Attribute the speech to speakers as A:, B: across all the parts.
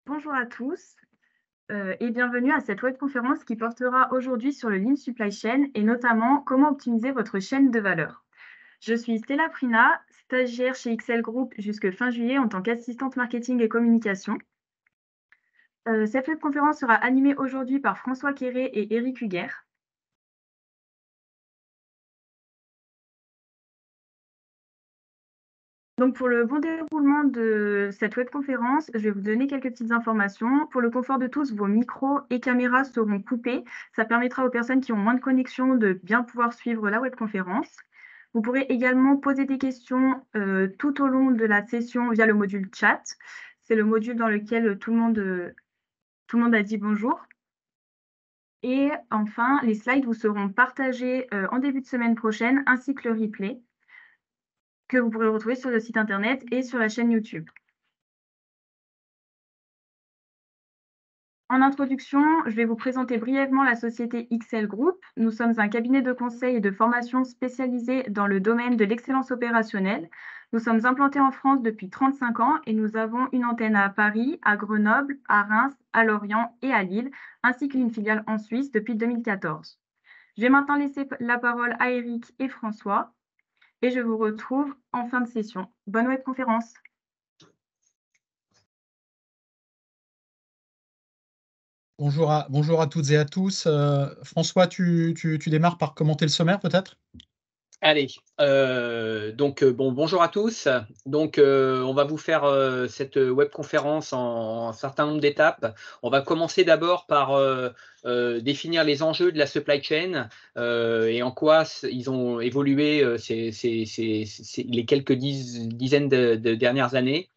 A: Bonjour à tous et bienvenue à cette webconférence qui portera aujourd'hui sur le Lean Supply Chain et notamment comment optimiser votre chaîne de valeur. Je suis Stella Prina, stagiaire chez XL Group jusque fin juillet en tant qu'assistante marketing et communication. Cette webconférence sera animée aujourd'hui par François Quéré et Éric Huguer. Donc pour le bon déroulement de cette webconférence, je vais vous donner quelques petites informations. Pour le confort de tous, vos micros et caméras seront coupés. Ça permettra aux personnes qui ont moins de connexion de bien pouvoir suivre la webconférence. Vous pourrez également poser des questions tout au long de la session via le module chat. C'est le module dans lequel tout le monde a dit bonjour. Et enfin, les slides vous seront partagés en début de semaine prochaine, ainsi que le replay que vous pourrez retrouver sur le site internet et sur la chaîne YouTube. En introduction, je vais vous présenter brièvement la société XL Group. Nous sommes un cabinet de conseil et de formation spécialisé dans le domaine de l'excellence opérationnelle. Nous sommes implantés en France depuis 35 ans et nous avons une antenne à Paris, à Grenoble, à Reims, à Lorient et à Lille, ainsi qu'une filiale en Suisse depuis 2014. Je vais maintenant laisser la parole à Eric et François et je vous retrouve en fin de session. Bonne webconférence.
B: Bonjour à toutes et à tous. François, tu démarres par commenter le sommaire peut-être?
C: Allez, bonjour à tous. On va vous faire cette webconférence en un certain nombre d'étapes. On va commencer d'abord par définir les enjeux de la supply chain et en quoi ils ont évolué les quelques dizaines de dernières années.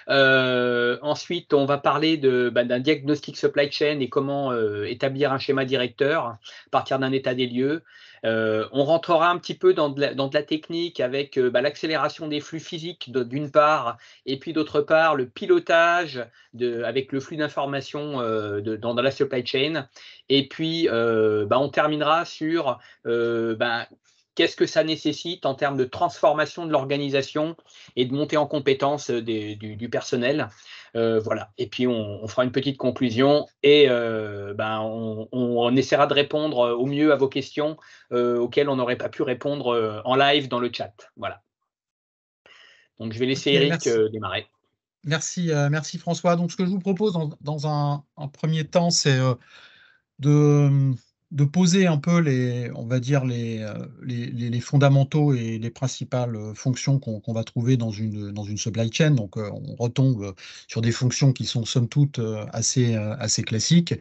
C: Ensuite, on va parler d'un diagnostic supply chain et comment établir un schéma directeur à partir d'un état des lieux. On rentrera un petit peu dans de la technique avec l'accélération des flux physiques d'une part, et puis d'autre part le pilotage avec le flux d'informations dans la supply chain. Et puis on terminera sur qu'est-ce que ça nécessite en termes de transformation de l'organisation et de montée en compétence du personnel. Voilà. Et puis on fera une petite conclusion et on essaiera de répondre au mieux à vos questions auxquelles on n'aurait pas pu répondre en live dans le chat. Voilà. Donc je vais laisser Eric démarrer.
B: Merci François. Donc ce que je vous propose dans un premier temps, c'est de poser un peu on va dire les fondamentaux et les principales fonctions qu'on va trouver dans une supply chain. Donc on retombe sur des fonctions qui sont somme toute assez classiques,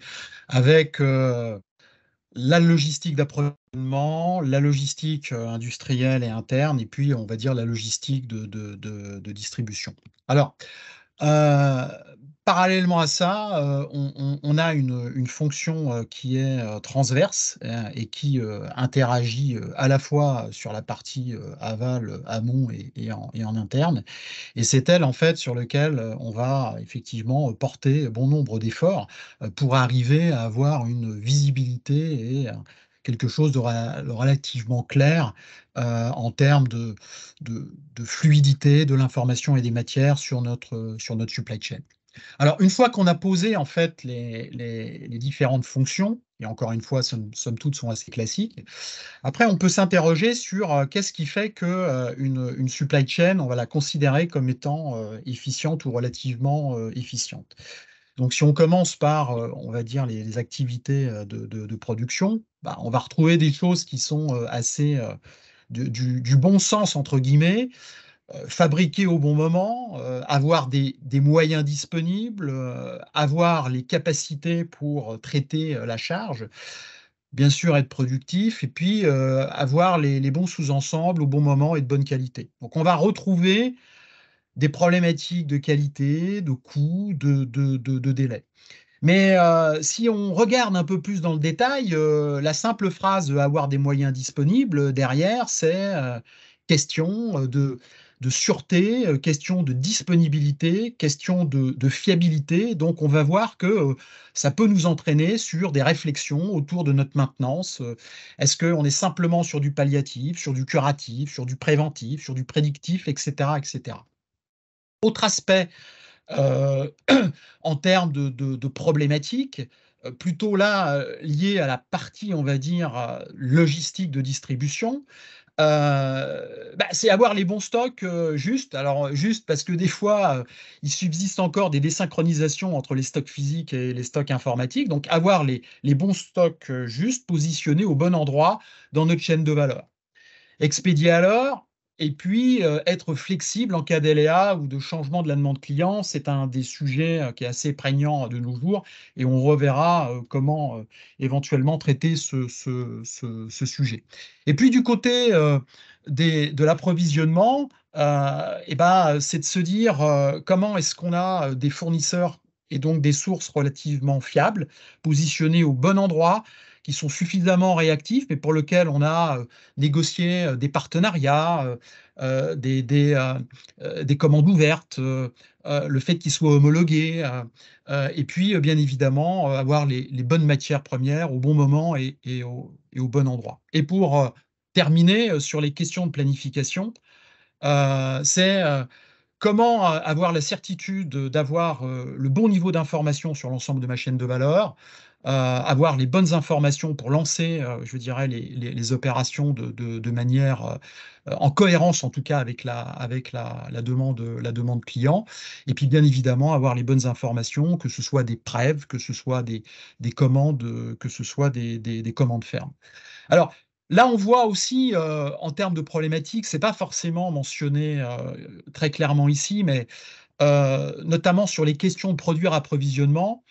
B: avec la logistique d'approvisionnement, la logistique industrielle et interne, et puis on va dire la logistique de distribution. Alors, euh, parallèlement à ça, on a une fonction qui est transverse et qui interagit à la fois sur la partie aval, amont et en interne. Et c'est elle, en fait, sur laquelle on va effectivement porter bon nombre d'efforts pour arriver à avoir une visibilité et quelque chose de relativement clair en termes de fluidité de l'information et des matières sur notre supply chain. Alors, une fois qu'on a posé en fait les différentes fonctions, et encore une fois, somme toute, sont assez classiques, après, on peut s'interroger sur qu'est-ce qui fait que une supply chain, on va la considérer comme étant efficiente ou relativement efficiente. Donc, si on commence par, on va dire, les activités de production, on va retrouver des choses qui sont assez du bon sens, entre guillemets, fabriquer au bon moment, avoir des moyens disponibles, avoir les capacités pour traiter la charge, bien sûr être productif, et puis avoir les bons sous-ensembles au bon moment et de bonne qualité. Donc on va retrouver des problématiques de qualité, de coût, de délai. Mais si on regarde un peu plus dans le détail, la simple phrase avoir des moyens disponibles derrière, c'est question de sûreté, question de disponibilité, question de fiabilité. Donc on va voir que ça peut nous entraîner sur des réflexions autour de notre maintenance. Est-ce qu'on est simplement sur du palliatif, sur du curatif, sur du préventif, sur du prédictif, etc., etc. Autre aspect euh, en termes de problématiques, plutôt là liées à la partie, on va dire, logistique de distribution. C'est avoir les bons stocks justes. Alors, juste parce que des fois, il subsiste encore des désynchronisations entre les stocks physiques et les stocks informatiques. Donc, avoir les bons stocks justes, positionnés au bon endroit dans notre chaîne de valeur. Expédier alors, et puis être flexible en cas d'aléa ou de changement de la demande client, c'est un des sujets qui est assez prégnant de nos jours, et on reverra comment éventuellement traiter ce sujet. Et puis du côté de l'approvisionnement, c'est de se dire comment est-ce qu'on a des fournisseurs et donc des sources relativement fiables, positionnés au bon endroit, qui sont suffisamment réactifs, mais pour lesquels on a négocié des partenariats, des commandes ouvertes, le fait qu'ils soient homologués, et puis bien évidemment avoir les bonnes matières premières au bon moment et au bon endroit. Et pour terminer sur les questions de planification, c'est comment avoir la certitude d'avoir le bon niveau d'information sur l'ensemble de ma chaîne de valeur, avoir les bonnes informations pour lancer, je dirais, les opérations de manière en cohérence, en tout cas, avec la demande client. Et puis, bien évidemment, avoir les bonnes informations, que ce soit des prêves, que ce soit des commandes, que ce soit des commandes fermes. Alors, là, on voit aussi, en termes de problématiques, c'est pas forcément mentionné très clairement ici, mais notamment sur les questions de produire-approvisionnement,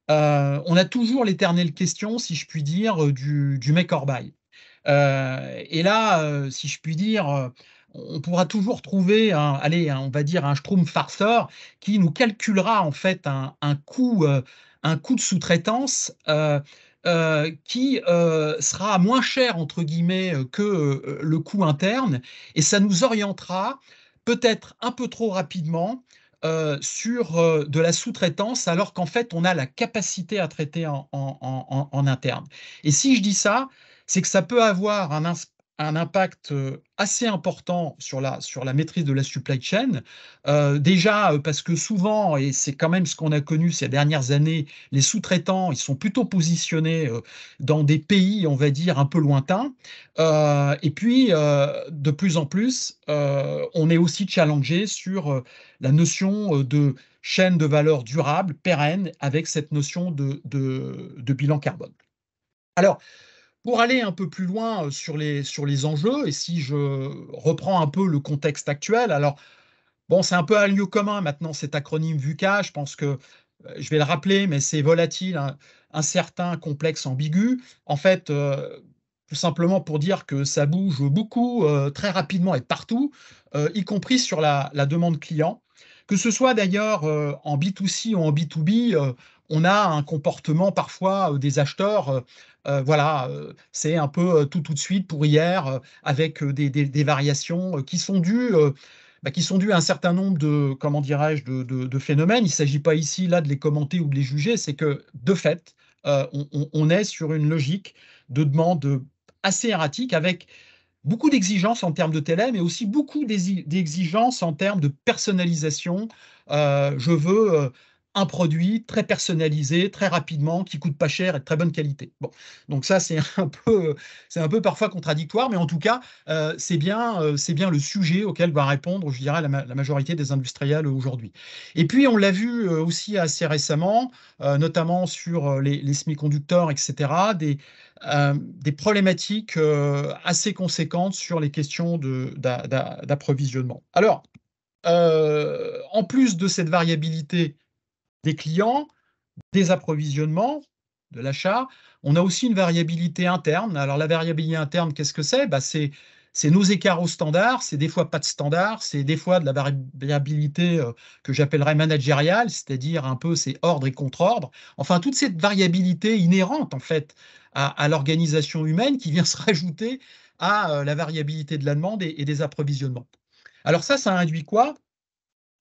B: on a toujours l'éternelle question, si je puis dire, du make or buy. Et là, si je puis dire, on pourra toujours trouver on va dire un Schtroumpf farceur qui nous calculera en fait un coût de sous-traitance qui sera moins cher entre guillemets que le coût interne, et ça nous orientera peut-être un peu trop rapidement sur de la sous-traitance, alors qu'en fait on a la capacité à traiter en interne. Et si je dis ça, c'est que ça peut avoir un impact assez important sur la maîtrise de la supply chain. Déjà parce que souvent, et c'est quand même ce qu'on a connu ces dernières années, les sous-traitants, ils sont plutôt positionnés dans des pays, on va dire, un peu lointains. Et puis, de plus en plus, on est aussi challengé sur la notion de chaîne de valeur durable, pérenne, avec cette notion de bilan carbone. Alors, pour aller un peu plus loin sur les enjeux, et si je reprends un peu le contexte actuel, alors, bon, c'est un peu un lieu commun maintenant, cet acronyme VUCA, je pense que je vais le rappeler, mais c'est volatile, incertain, complexe, ambigu. En fait, tout simplement pour dire que ça bouge beaucoup, très rapidement et partout, y compris sur la demande client. Que ce soit d'ailleurs en B2C ou en B2B, on a un comportement parfois des acheteurs. Voilà, c'est un peu tout de suite pour hier, avec des variations qui sont dues à un certain nombre de, comment dirais-je, de phénomènes. Il ne s'agit pas ici là de les commenter ou de les juger, c'est que de fait, on est sur une logique de demande assez erratique, avec beaucoup d'exigences en termes de télé, mais aussi beaucoup d'exigences en termes de personnalisation. Je veux un produit très personnalisé, très rapidement, qui coûte pas cher et de très bonne qualité. Bon, donc ça, c'est un peu parfois contradictoire, mais en tout cas, c'est bien le sujet auquel va répondre, je dirais, la majorité des industriels aujourd'hui. Et puis, on l'a vu aussi assez récemment, notamment sur les semi-conducteurs, etc., des problématiques assez conséquentes sur les questions d'approvisionnement. Alors, en plus de cette variabilité des clients, des approvisionnements, de l'achat, on a aussi une variabilité interne. Alors la variabilité interne, qu'est-ce que c'est? C'est nos écarts au standard, c'est des fois pas de standard, c'est des fois de la variabilité que j'appellerais managériale, c'est-à-dire un peu c'est ordre et contre-ordre. Enfin, toute cette variabilité inhérente en fait à l'organisation humaine qui vient se rajouter à la variabilité de la demande et des approvisionnements. Alors ça induit quoi?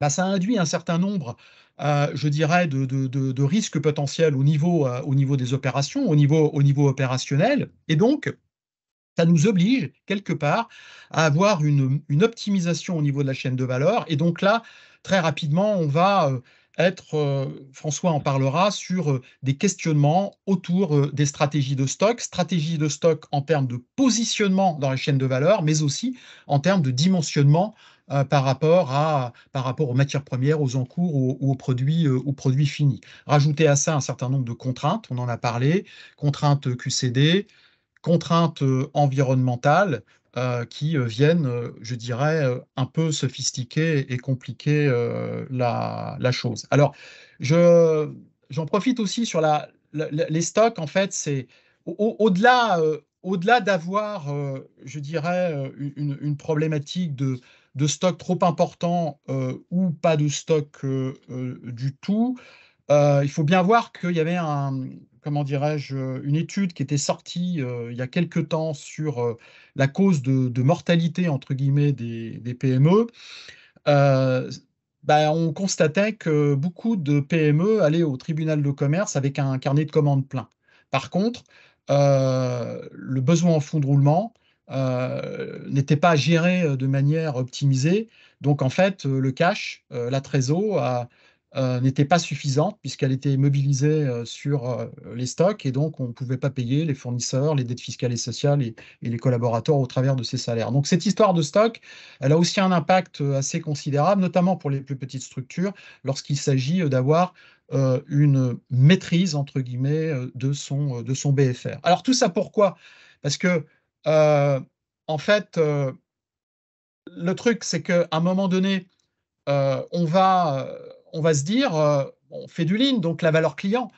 B: Ça induit un certain nombre, je dirais, de risques potentiels au niveau des opérations, au niveau opérationnel. Et donc, ça nous oblige, quelque part, à avoir une optimisation au niveau de la chaîne de valeur. Et donc là, très rapidement, on va être, François en parlera, sur des questionnements autour des stratégies de stock en termes de positionnement dans la chaîne de valeur, mais aussi en termes de dimensionnement par rapport aux matières premières, aux encours ou aux produits finis. Rajouter à ça un certain nombre de contraintes, on en a parlé, contraintes QCD, contraintes environnementales qui viennent, je dirais, un peu sophistiquer et compliquer la chose. Alors, j'en profite aussi sur les stocks, en fait, c'est au-delà d'avoir, je dirais, une problématique de stock trop important ou pas de stock du tout. Il faut bien voir qu'il y avait comment dirais-je, une étude qui était sortie il y a quelque temps sur la cause de mortalité, entre guillemets, des PME. Euh, on constatait que beaucoup de PME allaient au tribunal de commerce avec un carnet de commandes plein. Par contre, le besoin en fonds de roulement n'était pas géré de manière optimisée. Donc, en fait, le cash, la trésor, n'était pas suffisante puisqu'elle était mobilisée sur les stocks et donc on ne pouvait pas payer les fournisseurs, les dettes fiscales et sociales et les collaborateurs au travers de ces salaires. Donc, cette histoire de stock, elle a aussi un impact assez considérable, notamment pour les plus petites structures, lorsqu'il s'agit d'avoir une maîtrise, entre guillemets, de son BFR. Alors tout ça pourquoi? Parce que, en fait, le truc, c'est qu'à un moment donné, on va se dire, on fait du lean, donc la valeur client.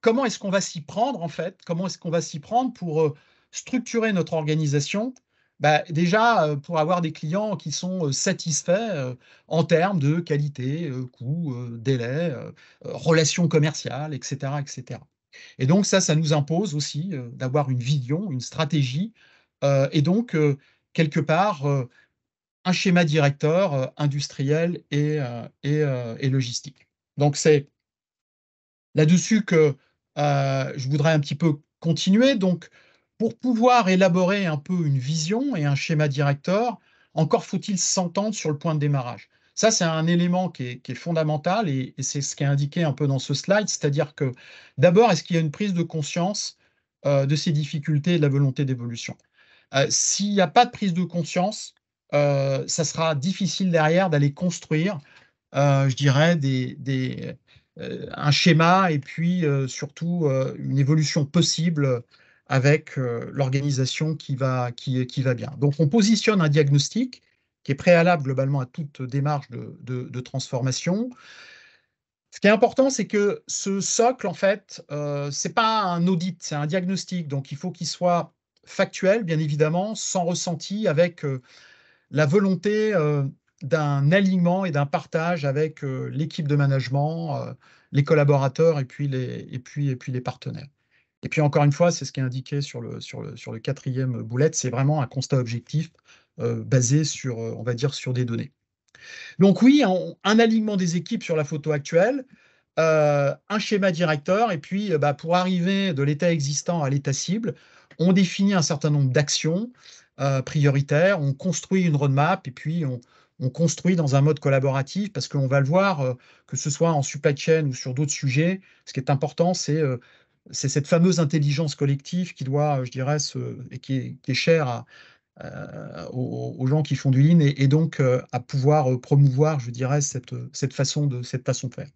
B: Comment est-ce qu'on va s'y prendre en fait? Comment est-ce qu'on va s'y prendre pour structurer notre organisation? Déjà, pour avoir des clients qui sont satisfaits en termes de qualité, coût, délai, relations commerciales, etc., etc. Et donc ça nous impose aussi d'avoir une vision, une stratégie, et donc quelque part un schéma directeur industriel et logistique. Donc c'est là-dessus que je voudrais un petit peu continuer. Donc pour pouvoir élaborer un peu une vision et un schéma directeur, encore faut-il s'entendre sur le point de démarrage. Ça, c'est un élément qui est fondamental et c'est ce qui est indiqué un peu dans ce slide, c'est-à-dire que d'abord, est-ce qu'il y a une prise de conscience de ces difficultés et de la volonté d'évolution? S'il n'y a pas de prise de conscience, ça sera difficile derrière d'aller construire, je dirais, un schéma et puis surtout une évolution possible avec l'organisation qui va bien. Donc, on positionne un diagnostic qui est préalable globalement à toute démarche de transformation. Ce qui est important, c'est que ce socle, en fait, ce n'est pas un audit, c'est un diagnostic. Donc, il faut qu'il soit factuel, bien évidemment, sans ressenti, avec la volonté d'un alignement et d'un partage avec l'équipe de management, les collaborateurs et puis les partenaires. Et puis, encore une fois, c'est ce qui est indiqué sur le quatrième bullet, c'est vraiment un constat objectif basé sur, on va dire, sur des données. Donc oui, un alignement des équipes sur la photo actuelle, un schéma directeur, et puis pour arriver de l'état existant à l'état cible, on définit un certain nombre d'actions prioritaires, on construit une roadmap, et puis on construit dans un mode collaboratif, parce qu'on va le voir, que ce soit en supply chain ou sur d'autres sujets, ce qui est important, c'est cette fameuse intelligence collective qui doit, je dirais, et qui est chère aux gens qui font du lean et donc à pouvoir promouvoir, je dirais, cette façon de faire.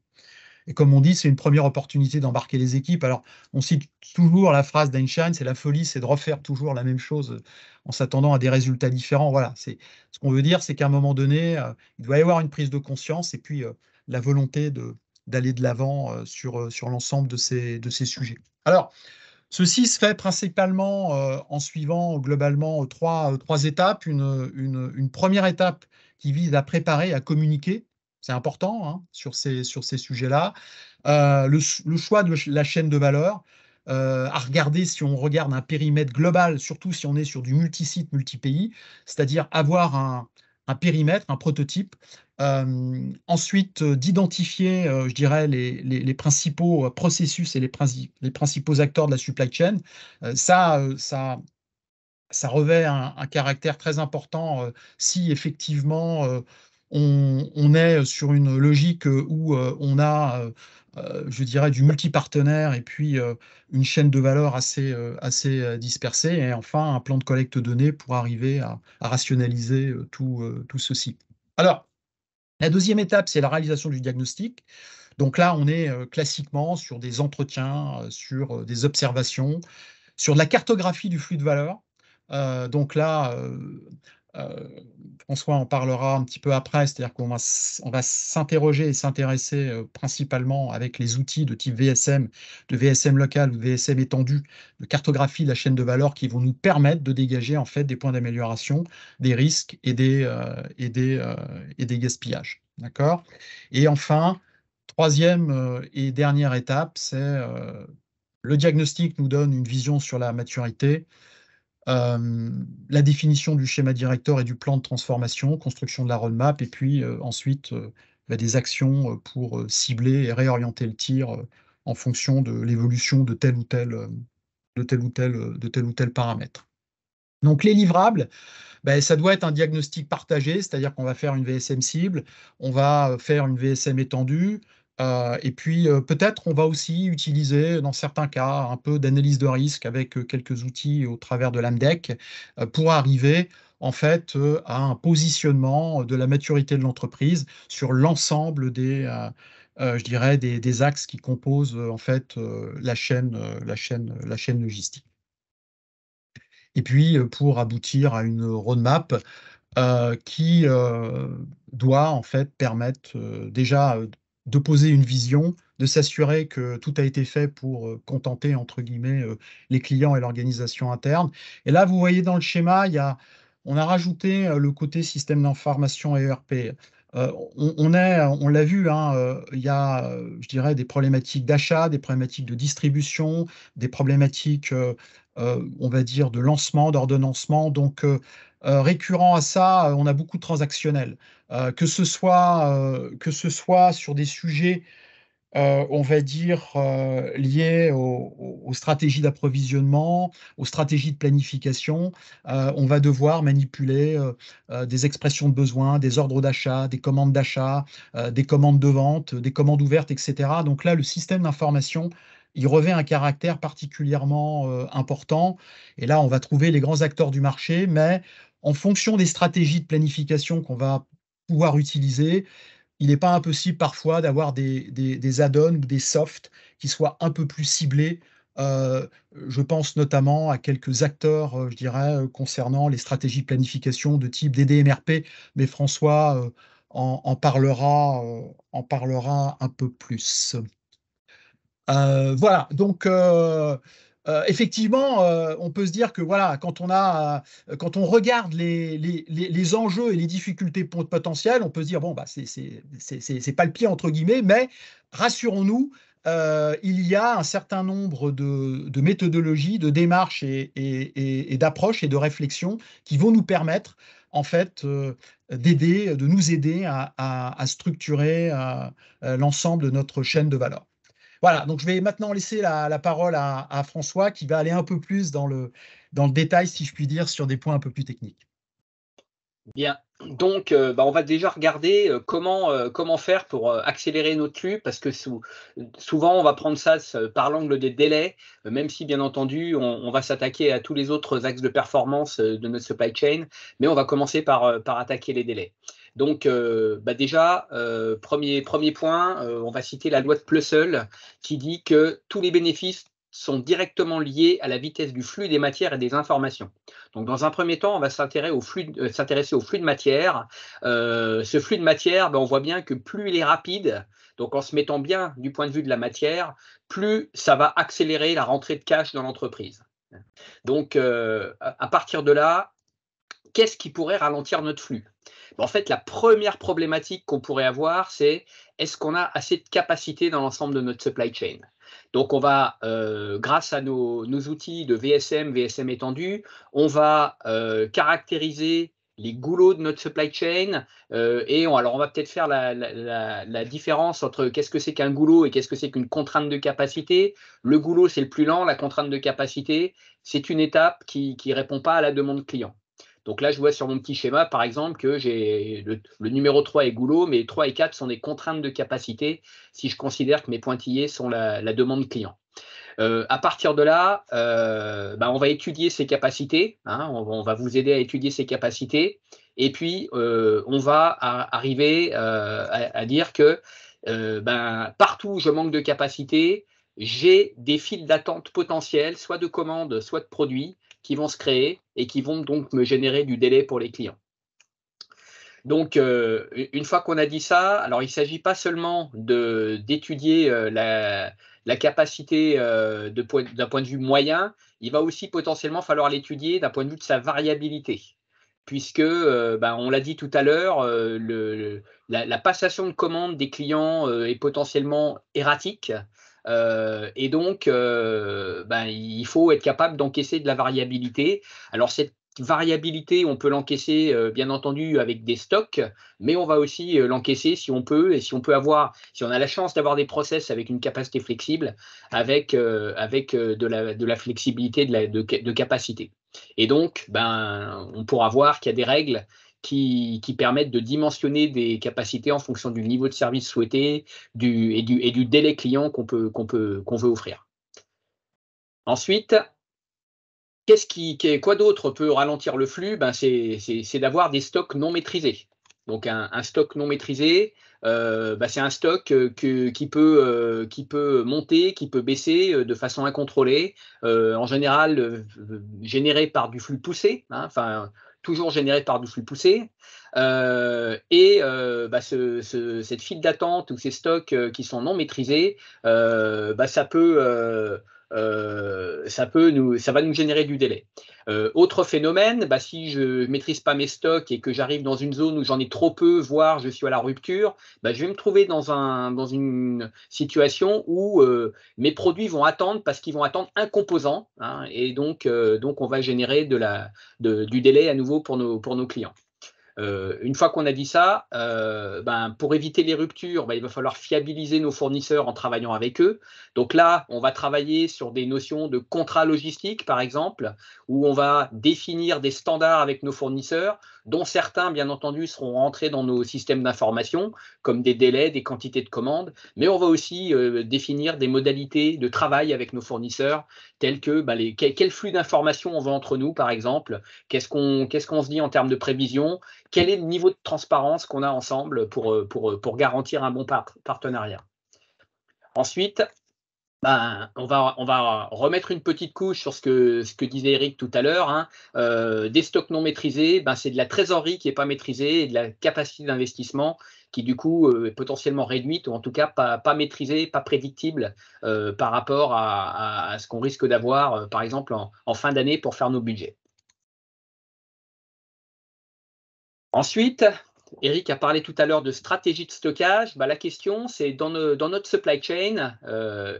B: Et comme on dit, c'est une première opportunité d'embarquer les équipes. Alors, on cite toujours la phrase d'Einstein, c'est la folie, c'est de refaire toujours la même chose en s'attendant à des résultats différents. Voilà, c'est ce qu'on veut dire, c'est qu'à un moment donné, il doit y avoir une prise de conscience et puis la volonté d'aller de l'avant sur l'ensemble de ces sujets. Alors, ceci se fait principalement en suivant globalement trois étapes. Une première étape qui vise à préparer, à communiquer, c'est important hein, sur ces sujets-là. Le choix de la chaîne de valeur, à regarder si on regarde un périmètre global, surtout si on est sur du multisite, multi-pays, c'est-à-dire avoir un périmètre, un prototype. Ensuite, d'identifier, je dirais, les principaux processus et les principaux acteurs de la supply chain. Ça revêt un caractère très important si effectivement on est sur une logique où on a, je dirais, du multipartenaire et puis une chaîne de valeur assez dispersée, et enfin un plan de collecte de données pour arriver à rationaliser tout ceci. Alors, la deuxième étape, c'est la réalisation du diagnostic. Donc là, on est classiquement sur des entretiens, sur des observations, sur de la cartographie du flux de valeur. Donc là, François en parlera un petit peu après, c'est-à-dire qu'on va s'interroger et s'intéresser principalement avec les outils de type VSM, de VSM local ou de VSM étendu, de cartographie de la chaîne de valeur qui vont nous permettre de dégager en fait des points d'amélioration, des risques et des gaspillages. D'accord? Et enfin, troisième et dernière étape, c'est le diagnostic nous donne une vision sur la maturité, la définition du schéma directeur et du plan de transformation, construction de la roadmap, et puis ensuite des actions pour cibler et réorienter le tir en fonction de l'évolution de tel ou tel paramètre. Donc les livrables, ça doit être un diagnostic partagé, c'est-à-dire qu'on va faire une VSM cible, on va faire une VSM étendue, et puis peut-être on va aussi utiliser dans certains cas un peu d'analyse de risque avec quelques outils au travers de l'AMDEC pour arriver en fait à un positionnement de la maturité de l'entreprise sur l'ensemble je dirais des axes qui composent en fait la chaîne logistique. Et puis pour aboutir à une roadmap qui doit en fait permettre déjà de poser une vision, de s'assurer que tout a été fait pour contenter entre guillemets les clients et l'organisation interne. Et là, vous voyez dans le schéma, on a rajouté le côté système d'information et ERP. On l'a vu, hein, il y a, je dirais, des problématiques d'achat, des problématiques de distribution, des problématiques, on va dire, de lancement, d'ordonnancement. Donc, récurrent à ça, on a beaucoup de transactionnels, que ce soit sur des sujets, on va dire, liés aux stratégies d'approvisionnement, aux stratégies de planification. On va devoir manipuler des expressions de besoin, des ordres d'achat, des commandes d'achat, des commandes de vente, des commandes ouvertes, etc. Donc là, le système d'information, il revêt un caractère particulièrement important. Et là, on va trouver les grands acteurs du marché, mais en fonction des stratégies de planification qu'on va pouvoir utiliser, il n'est pas impossible parfois d'avoir des add-ons ou des softs qui soient un peu plus ciblés. Je pense notamment à quelques acteurs, je dirais, concernant les stratégies de planification de type DDMRP, mais François en parlera un peu plus. Voilà, donc effectivement, on peut se dire que voilà, quand on regarde les enjeux et les difficultés potentielles, on peut se dire bon, c'est pas le pied entre guillemets, mais rassurons-nous, il y a un certain nombre de méthodologies, de démarches et d'approches et de réflexions qui vont nous permettre en fait de nous aider à structurer l'ensemble de notre chaîne de valeur. Voilà, donc je vais maintenant laisser la parole à François qui va aller un peu plus dans le détail, si je puis dire, sur des points un peu plus techniques.
C: Bien, donc on va déjà regarder comment faire pour accélérer notre flux, parce que souvent on va prendre ça par l'angle des délais, même si bien entendu on va s'attaquer à tous les autres axes de performance de notre supply chain, mais on va commencer par attaquer les délais. Donc déjà, premier point, on va citer la loi de Plessel qui dit que tous les bénéfices sont directement liés à la vitesse du flux des matières et des informations. Donc, dans un premier temps, on va s'intéresser au flux de matière. Ce flux de matière, on voit bien que plus il est rapide, donc en se mettant bien du point de vue de la matière, plus ça va accélérer la rentrée de cash dans l'entreprise. Donc, à partir de là, qu'est-ce qui pourrait ralentir notre flux ? En fait, la première problématique qu'on pourrait avoir, c'est est-ce qu'on a assez de capacité dans l'ensemble de notre supply chain ? Donc, on va, grâce à nos outils de VSM étendu, on va caractériser les goulots de notre supply chain alors on va peut-être faire la différence entre qu'est-ce que c'est qu'un goulot et qu'est-ce que c'est qu'une contrainte de capacité. Le goulot, c'est le plus lent, la contrainte de capacité, c'est une étape qui ne répond pas à la demande client. Donc là, je vois sur mon petit schéma, par exemple, que j'ai le numéro 3 est goulot, mais 3 et 4 sont des contraintes de capacité si je considère que mes pointillés sont la demande client. À partir de là, on va étudier ces capacités, hein, on va vous aider à étudier ces capacités, et puis on va arriver à dire que partout où je manque de capacité, j'ai des files d'attente potentielles, soit de commandes, soit de produits, qui vont se créer et qui vont donc me générer du délai pour les clients. Donc, une fois qu'on a dit ça, alors il ne s'agit pas seulement d'étudier la capacité d'un point de vue moyen, il va aussi potentiellement falloir l'étudier d'un point de vue de sa variabilité. Puisque, on l'a dit tout à l'heure, la passation de commandes des clients est potentiellement erratique. Et donc, il faut être capable d'encaisser de la variabilité. Alors, cette variabilité, on peut l'encaisser, bien entendu, avec des stocks, mais on va aussi l'encaisser si on peut, et si on a la chance d'avoir des process avec une capacité flexible, avec de la flexibilité de capacité. Et donc, on pourra voir qu'il y a des règles qui permettent de dimensionner des capacités en fonction du niveau de service souhaité et du délai client qu'on veut offrir. Ensuite, quoi d'autre peut ralentir le flux? C'est d'avoir des stocks non maîtrisés. Donc, un stock non maîtrisé, c'est un stock qui peut monter, qui peut baisser de façon incontrôlée, en général généré par du flux poussé, hein, toujours généré par du flux poussé. Cette file d'attente ou ces stocks qui sont non maîtrisés, ça va nous générer du délai. Autre phénomène, si je ne maîtrise pas mes stocks et que j'arrive dans une zone où j'en ai trop peu, voire je suis à la rupture, je vais me trouver dans une situation où mes produits vont attendre parce qu'ils vont attendre un composant, hein, et donc on va générer du délai à nouveau pour nos clients. Une fois qu'on a dit ça, pour éviter les ruptures, il va falloir fiabiliser nos fournisseurs en travaillant avec eux. Donc là, on va travailler sur des notions de contrat logistique, par exemple, où on va définir des standards avec nos fournisseurs, dont certains, bien entendu, seront rentrés dans nos systèmes d'information, comme des délais, des quantités de commandes, mais on va aussi définir des modalités de travail avec nos fournisseurs, tels que quel flux d'informations on veut entre nous, par exemple, qu'est-ce qu'on se dit en termes de prévision, quel est le niveau de transparence qu'on a ensemble pour garantir un bon partenariat. Ensuite, on va remettre une petite couche sur ce que disait Eric tout à l'heure, hein. Des stocks non maîtrisés, c'est de la trésorerie qui n'est pas maîtrisée et de la capacité d'investissement qui du coup est potentiellement réduite, ou en tout cas pas maîtrisée, pas prédictible par rapport à ce qu'on risque d'avoir, par exemple, en fin d'année pour faire nos budgets. Ensuite, Eric a parlé tout à l'heure de stratégie de stockage. La question, c'est dans notre supply chain,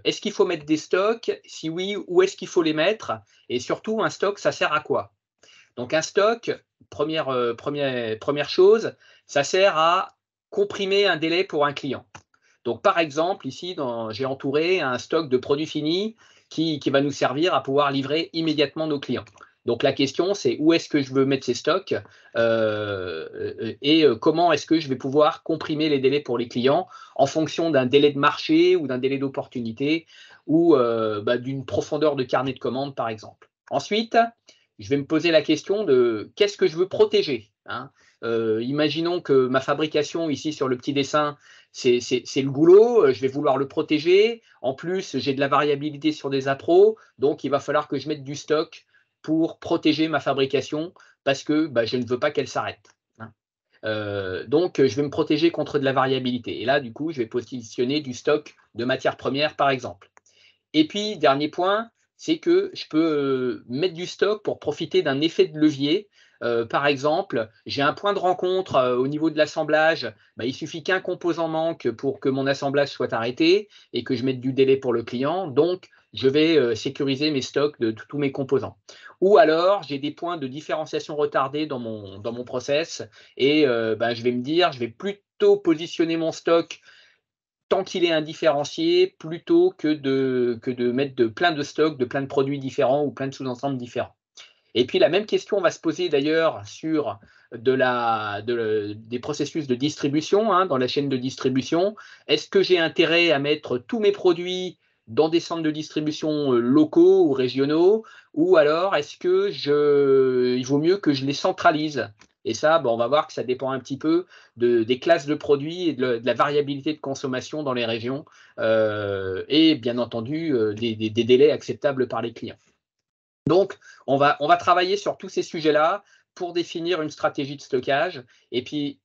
C: est-ce qu'il faut mettre des stocks? Si oui, où est-ce qu'il faut les mettre? Et surtout, un stock, ça sert à quoi? Donc, un stock, première chose, ça sert à comprimer un délai pour un client. Donc, par exemple, ici, j'ai entouré un stock de produits finis qui va nous servir à pouvoir livrer immédiatement nos clients. Donc, la question, c'est où est-ce que je veux mettre ces stocks et comment est-ce que je vais pouvoir comprimer les délais pour les clients en fonction d'un délai de marché ou d'un délai d'opportunité ou d'une profondeur de carnet de commandes, par exemple. Ensuite, je vais me poser la question de qu'est-ce que je veux protéger, hein. Imaginons que ma fabrication, ici sur le petit dessin, c'est le goulot, je vais vouloir le protéger. En plus, j'ai de la variabilité sur des appros, donc il va falloir que je mette du stock pour protéger ma fabrication parce que je ne veux pas qu'elle s'arrête, hein. Donc, je vais me protéger contre de la variabilité. Et là, du coup, je vais positionner du stock de matières premières, par exemple. Et puis, dernier point, c'est que je peux mettre du stock pour profiter d'un effet de levier. Par exemple, j'ai un point de rencontre au niveau de l'assemblage. Il suffit qu'un composant manque pour que mon assemblage soit arrêté et que je mette du délai pour le client. Donc, je vais sécuriser mes stocks de tous mes composants. Ou alors, j'ai des points de différenciation retardés dans mon process et je vais me dire, je vais plutôt positionner mon stock tant qu'il est indifférencié, plutôt que de mettre plein de stocks, de plein de produits différents ou plein de sous-ensembles différents. Et puis la même question va se poser d'ailleurs sur des processus de distribution, hein, dans la chaîne de distribution. Est-ce que j'ai intérêt à mettre tous mes produits dans des centres de distribution locaux ou régionaux, ou alors est-ce que il vaut mieux que je les centralise? Et ça, bon, on va voir que ça dépend un petit peu des classes de produits et de la variabilité de consommation dans les régions, et bien entendu des délais acceptables par les clients. Donc, on va travailler sur tous ces sujets-là pour définir une stratégie de stockage. Et puis,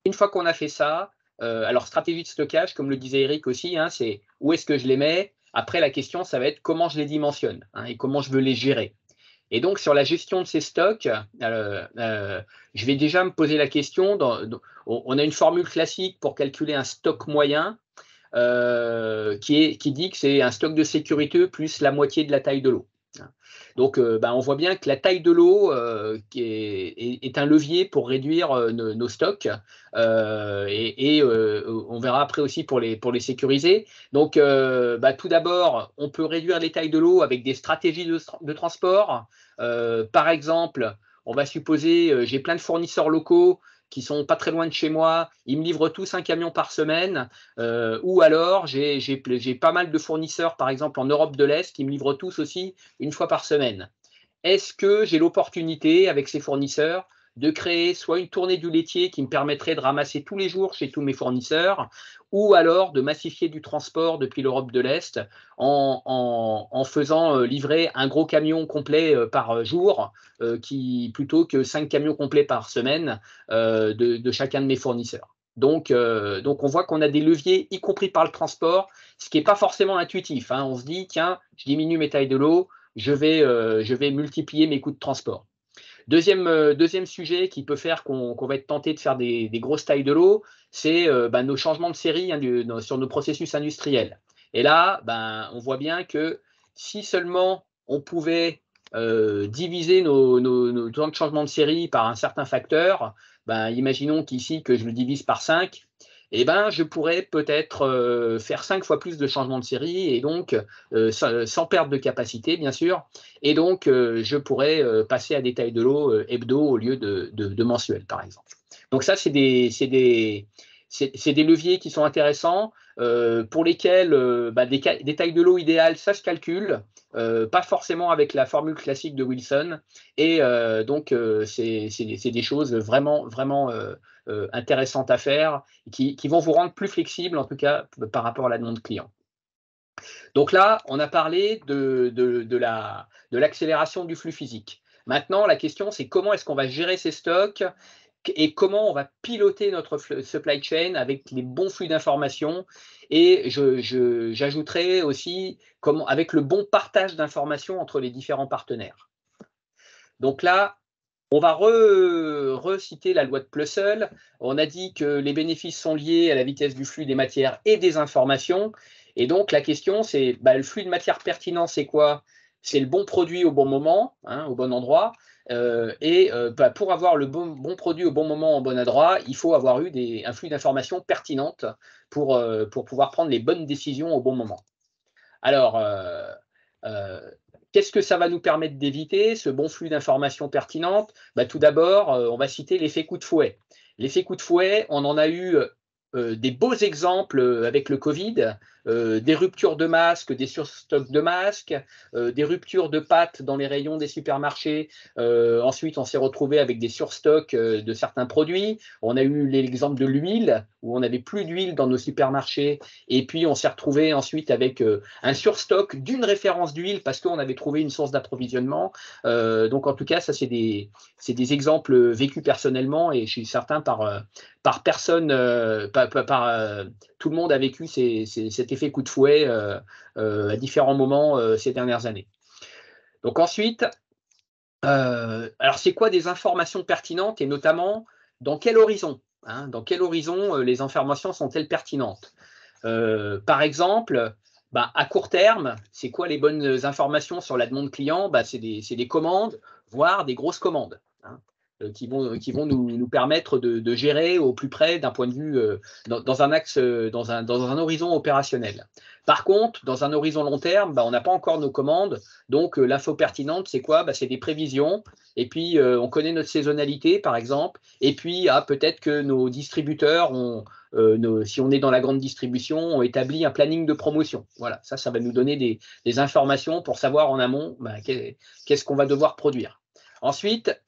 C: une fois qu'on a fait ça, alors stratégie de stockage, comme le disait Eric aussi, hein, c'est où est-ce que je les mets. Après, la question, ça va être comment je les dimensionne, hein, et comment je veux les gérer. Et donc, sur la gestion de ces stocks, je vais déjà me poser la question, on a une formule classique pour calculer un stock moyen qui dit que c'est un stock de sécurité plus la moitié de la taille de lot. Donc, on voit bien que la taille de lot est un levier pour réduire nos stocks, et on verra après aussi pour les sécuriser. Donc, tout d'abord, on peut réduire les tailles de lot avec des stratégies de transport. Par exemple, on va supposer, j'ai plein de fournisseurs locaux qui sont pas très loin de chez moi, ils me livrent tous un camion par semaine, ou alors j'ai pas mal de fournisseurs, par exemple en Europe de l'Est, qui me livrent tous aussi une fois par semaine. Est-ce que j'ai l'opportunité avec ces fournisseurs de créer soit une tournée du laitier qui me permettrait de ramasser tous les jours chez tous mes fournisseurs, ou alors de massifier du transport depuis l'Europe de l'Est en faisant livrer un gros camion complet par jour, plutôt que 5 camions complets par semaine de chacun de mes fournisseurs. Donc, on voit qu'on a des leviers, y compris par le transport, ce qui n'est pas forcément intuitif, hein. On se dit, tiens, je diminue mes tailles de lot, je vais multiplier mes coûts de transport. Deuxième sujet qui peut faire qu'on va être tenté de faire des grosses tailles de lot, c'est nos changements de série, hein, sur nos processus industriels. Et là, on voit bien que si seulement on pouvait diviser nos temps de changement de série par un certain facteur, imaginons qu'ici que je le divise par 5, je pourrais peut-être faire 5 fois plus de changements de série, et donc sans perte de capacité, bien sûr, et donc je pourrais passer à des tailles de lot hebdo au lieu de mensuel, par exemple. Donc ça, c'est des leviers qui sont intéressants, pour lesquels des tailles de lot idéales, ça se calcule, pas forcément avec la formule classique de Wilson, et donc c'est des choses vraiment, vraiment intéressantes à faire, qui vont vous rendre plus flexible, en tout cas par rapport à la demande client. Donc là, on a parlé de l'accélération du flux physique. Maintenant, la question, c'est comment est-ce qu'on va gérer ces stocks et comment on va piloter notre supply chain avec les bons flux d'informations, et j'ajouterai aussi avec le bon partage d'informations entre les différents partenaires. Donc là, on va reciter la loi de Plussel. On a dit que les bénéfices sont liés à la vitesse du flux des matières et des informations. Et donc, la question, c'est le flux de matière pertinent, c'est quoi? C'est le bon produit au bon moment, hein, au bon endroit. Pour avoir le bon produit au bon moment, au bon endroit, il faut avoir eu un flux d'informations pertinentes pour pouvoir prendre les bonnes décisions au bon moment. Alors, qu'est-ce que ça va nous permettre d'éviter, ce bon flux d'informations pertinentes? Tout d'abord, on va citer l'effet coup de fouet. L'effet coup de fouet, on en a eu des beaux exemples avec le Covid, des ruptures de masques, des surstocks de masques, des ruptures de pâtes dans les rayons des supermarchés. Ensuite, on s'est retrouvé avec des surstocks de certains produits. On a eu l'exemple de l'huile, où on n'avait plus d'huile dans nos supermarchés. Et puis, on s'est retrouvé ensuite avec un surstock d'une référence d'huile parce qu'on avait trouvé une source d'approvisionnement. Donc, en tout cas, ça, c'est des exemples vécus personnellement, et je suis certain par personne, tout le monde a vécu cet effet coup de fouet à différents moments ces dernières années. Donc ensuite, alors c'est quoi des informations pertinentes, et notamment dans quel horizon, hein, dans quel horizon les informations sont-elles pertinentes? Par exemple, à court terme, c'est quoi les bonnes informations sur la demande client? C'est des commandes, voire des grosses commandes, hein. qui vont nous permettre de gérer au plus près d'un point de vue, dans un axe, dans un horizon opérationnel. Par contre, dans un horizon long terme, on n'a pas encore nos commandes, donc l'info pertinente, c'est quoi? C'est des prévisions, et puis on connaît notre saisonnalité, par exemple, et puis peut-être que nos distributeurs si on est dans la grande distribution, ont établi un planning de promotion. Voilà, ça va nous donner des informations pour savoir en amont qu'est-ce qu'on va devoir produire. Ensuite,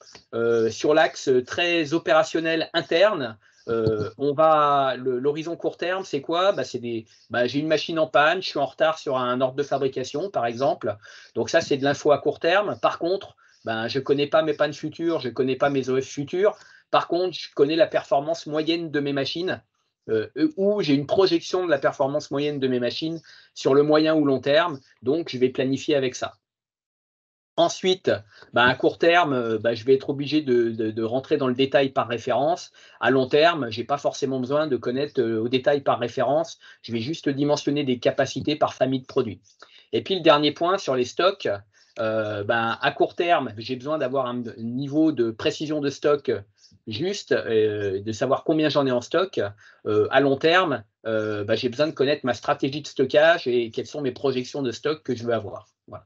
C: sur l'axe très opérationnel interne, l'horizon court terme, c'est quoi? J'ai une machine en panne, je suis en retard sur un ordre de fabrication, par exemple. Donc ça, c'est de l'info à court terme. Par contre, je ne connais pas mes pannes futures, je ne connais pas mes OF futurs. Par contre, je connais la performance moyenne de mes machines, ou j'ai une projection de la performance moyenne de mes machines sur le moyen ou long terme. Donc, je vais planifier avec ça. Ensuite, à court terme, je vais être obligé de rentrer dans le détail par référence. À long terme, je n'ai pas forcément besoin de connaître au détail par référence. Je vais juste dimensionner des capacités par famille de produits. Et puis, le dernier point sur les stocks, à court terme, j'ai besoin d'avoir un niveau de précision de stock juste, de savoir combien j'en ai en stock. À long terme, j'ai besoin de connaître ma stratégie de stockage et quelles sont mes projections de stock que je veux avoir. Voilà.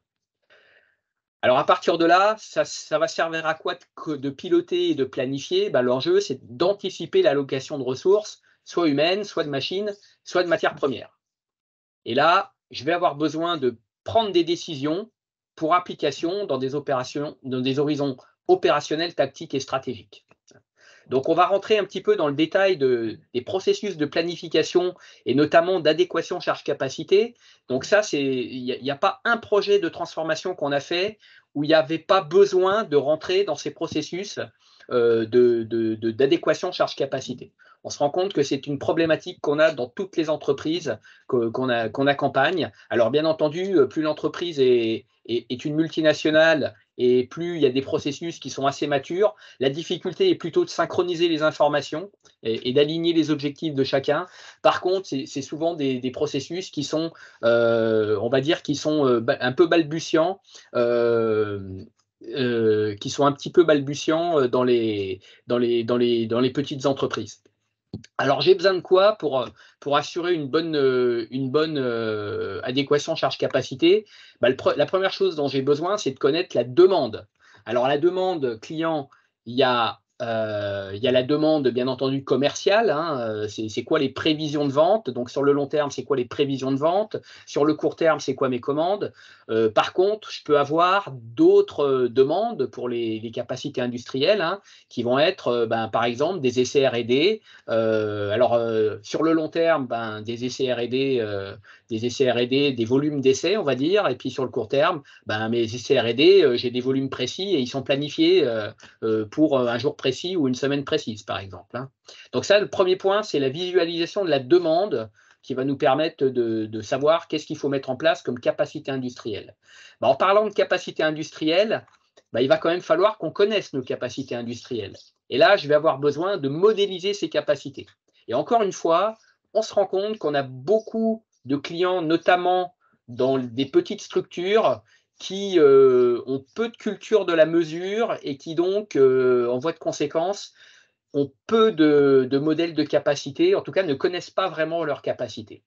C: Alors, à partir de là, ça va servir à quoi de piloter et de planifier? L'enjeu, c'est d'anticiper l'allocation de ressources, soit humaines, soit de machines, soit de matières premières. Et là, je vais avoir besoin de prendre des décisions pour application dans des opérations, dans des horizons opérationnels, tactiques et stratégiques. Donc, on va rentrer un petit peu dans le détail des processus de planification et notamment d'adéquation charge-capacité. Donc ça, il n'y a pas un projet de transformation qu'on a fait où il n'y avait pas besoin de rentrer dans ces processus d'adéquation charge-capacité. On se rend compte que c'est une problématique qu'on a dans toutes les entreprises qu'on accompagne. Alors, bien entendu, plus l'entreprise est une multinationale et plus il y a des processus qui sont assez matures, la difficulté est plutôt de synchroniser les informations et d'aligner les objectifs de chacun. Par contre, c'est souvent des processus qui sont, on va dire, qui sont un peu balbutiants, qui sont un petit peu balbutiants dans les petites entreprises. Alors, j'ai besoin de quoi pour assurer une bonne adéquation charge-capacité? La première chose dont j'ai besoin, c'est de connaître la demande. Alors, la demande client, il y a la demande, bien entendu, commerciale. Hein, c'est quoi les prévisions de vente? Donc, sur le long terme, c'est quoi les prévisions de vente? Sur le court terme, c'est quoi mes commandes? Par contre, je peux avoir d'autres demandes pour les capacités industrielles, hein, qui vont être, par exemple, des essais R&D. Sur le long terme, des essais R&D, des volumes d'essais, on va dire. Et puis, sur le court terme, mes essais R&D, j'ai des volumes précis et ils sont planifiés pour un jour précis ou une semaine précise, par exemple. Hein. Donc ça, le premier point, c'est la visualisation de la demande qui va nous permettre de savoir qu'est-ce qu'il faut mettre en place comme capacité industrielle. En parlant de capacité industrielle, il va quand même falloir qu'on connaisse nos capacités industrielles. Et là, je vais avoir besoin de modéliser ces capacités. Et encore une fois, on se rend compte qu'on a beaucoup de clients, notamment dans des petites structures, qui ont peu de culture de la mesure et qui donc, en voie de conséquence, ont peu de modèles de capacité, en tout cas ne connaissent pas vraiment leurs capacités.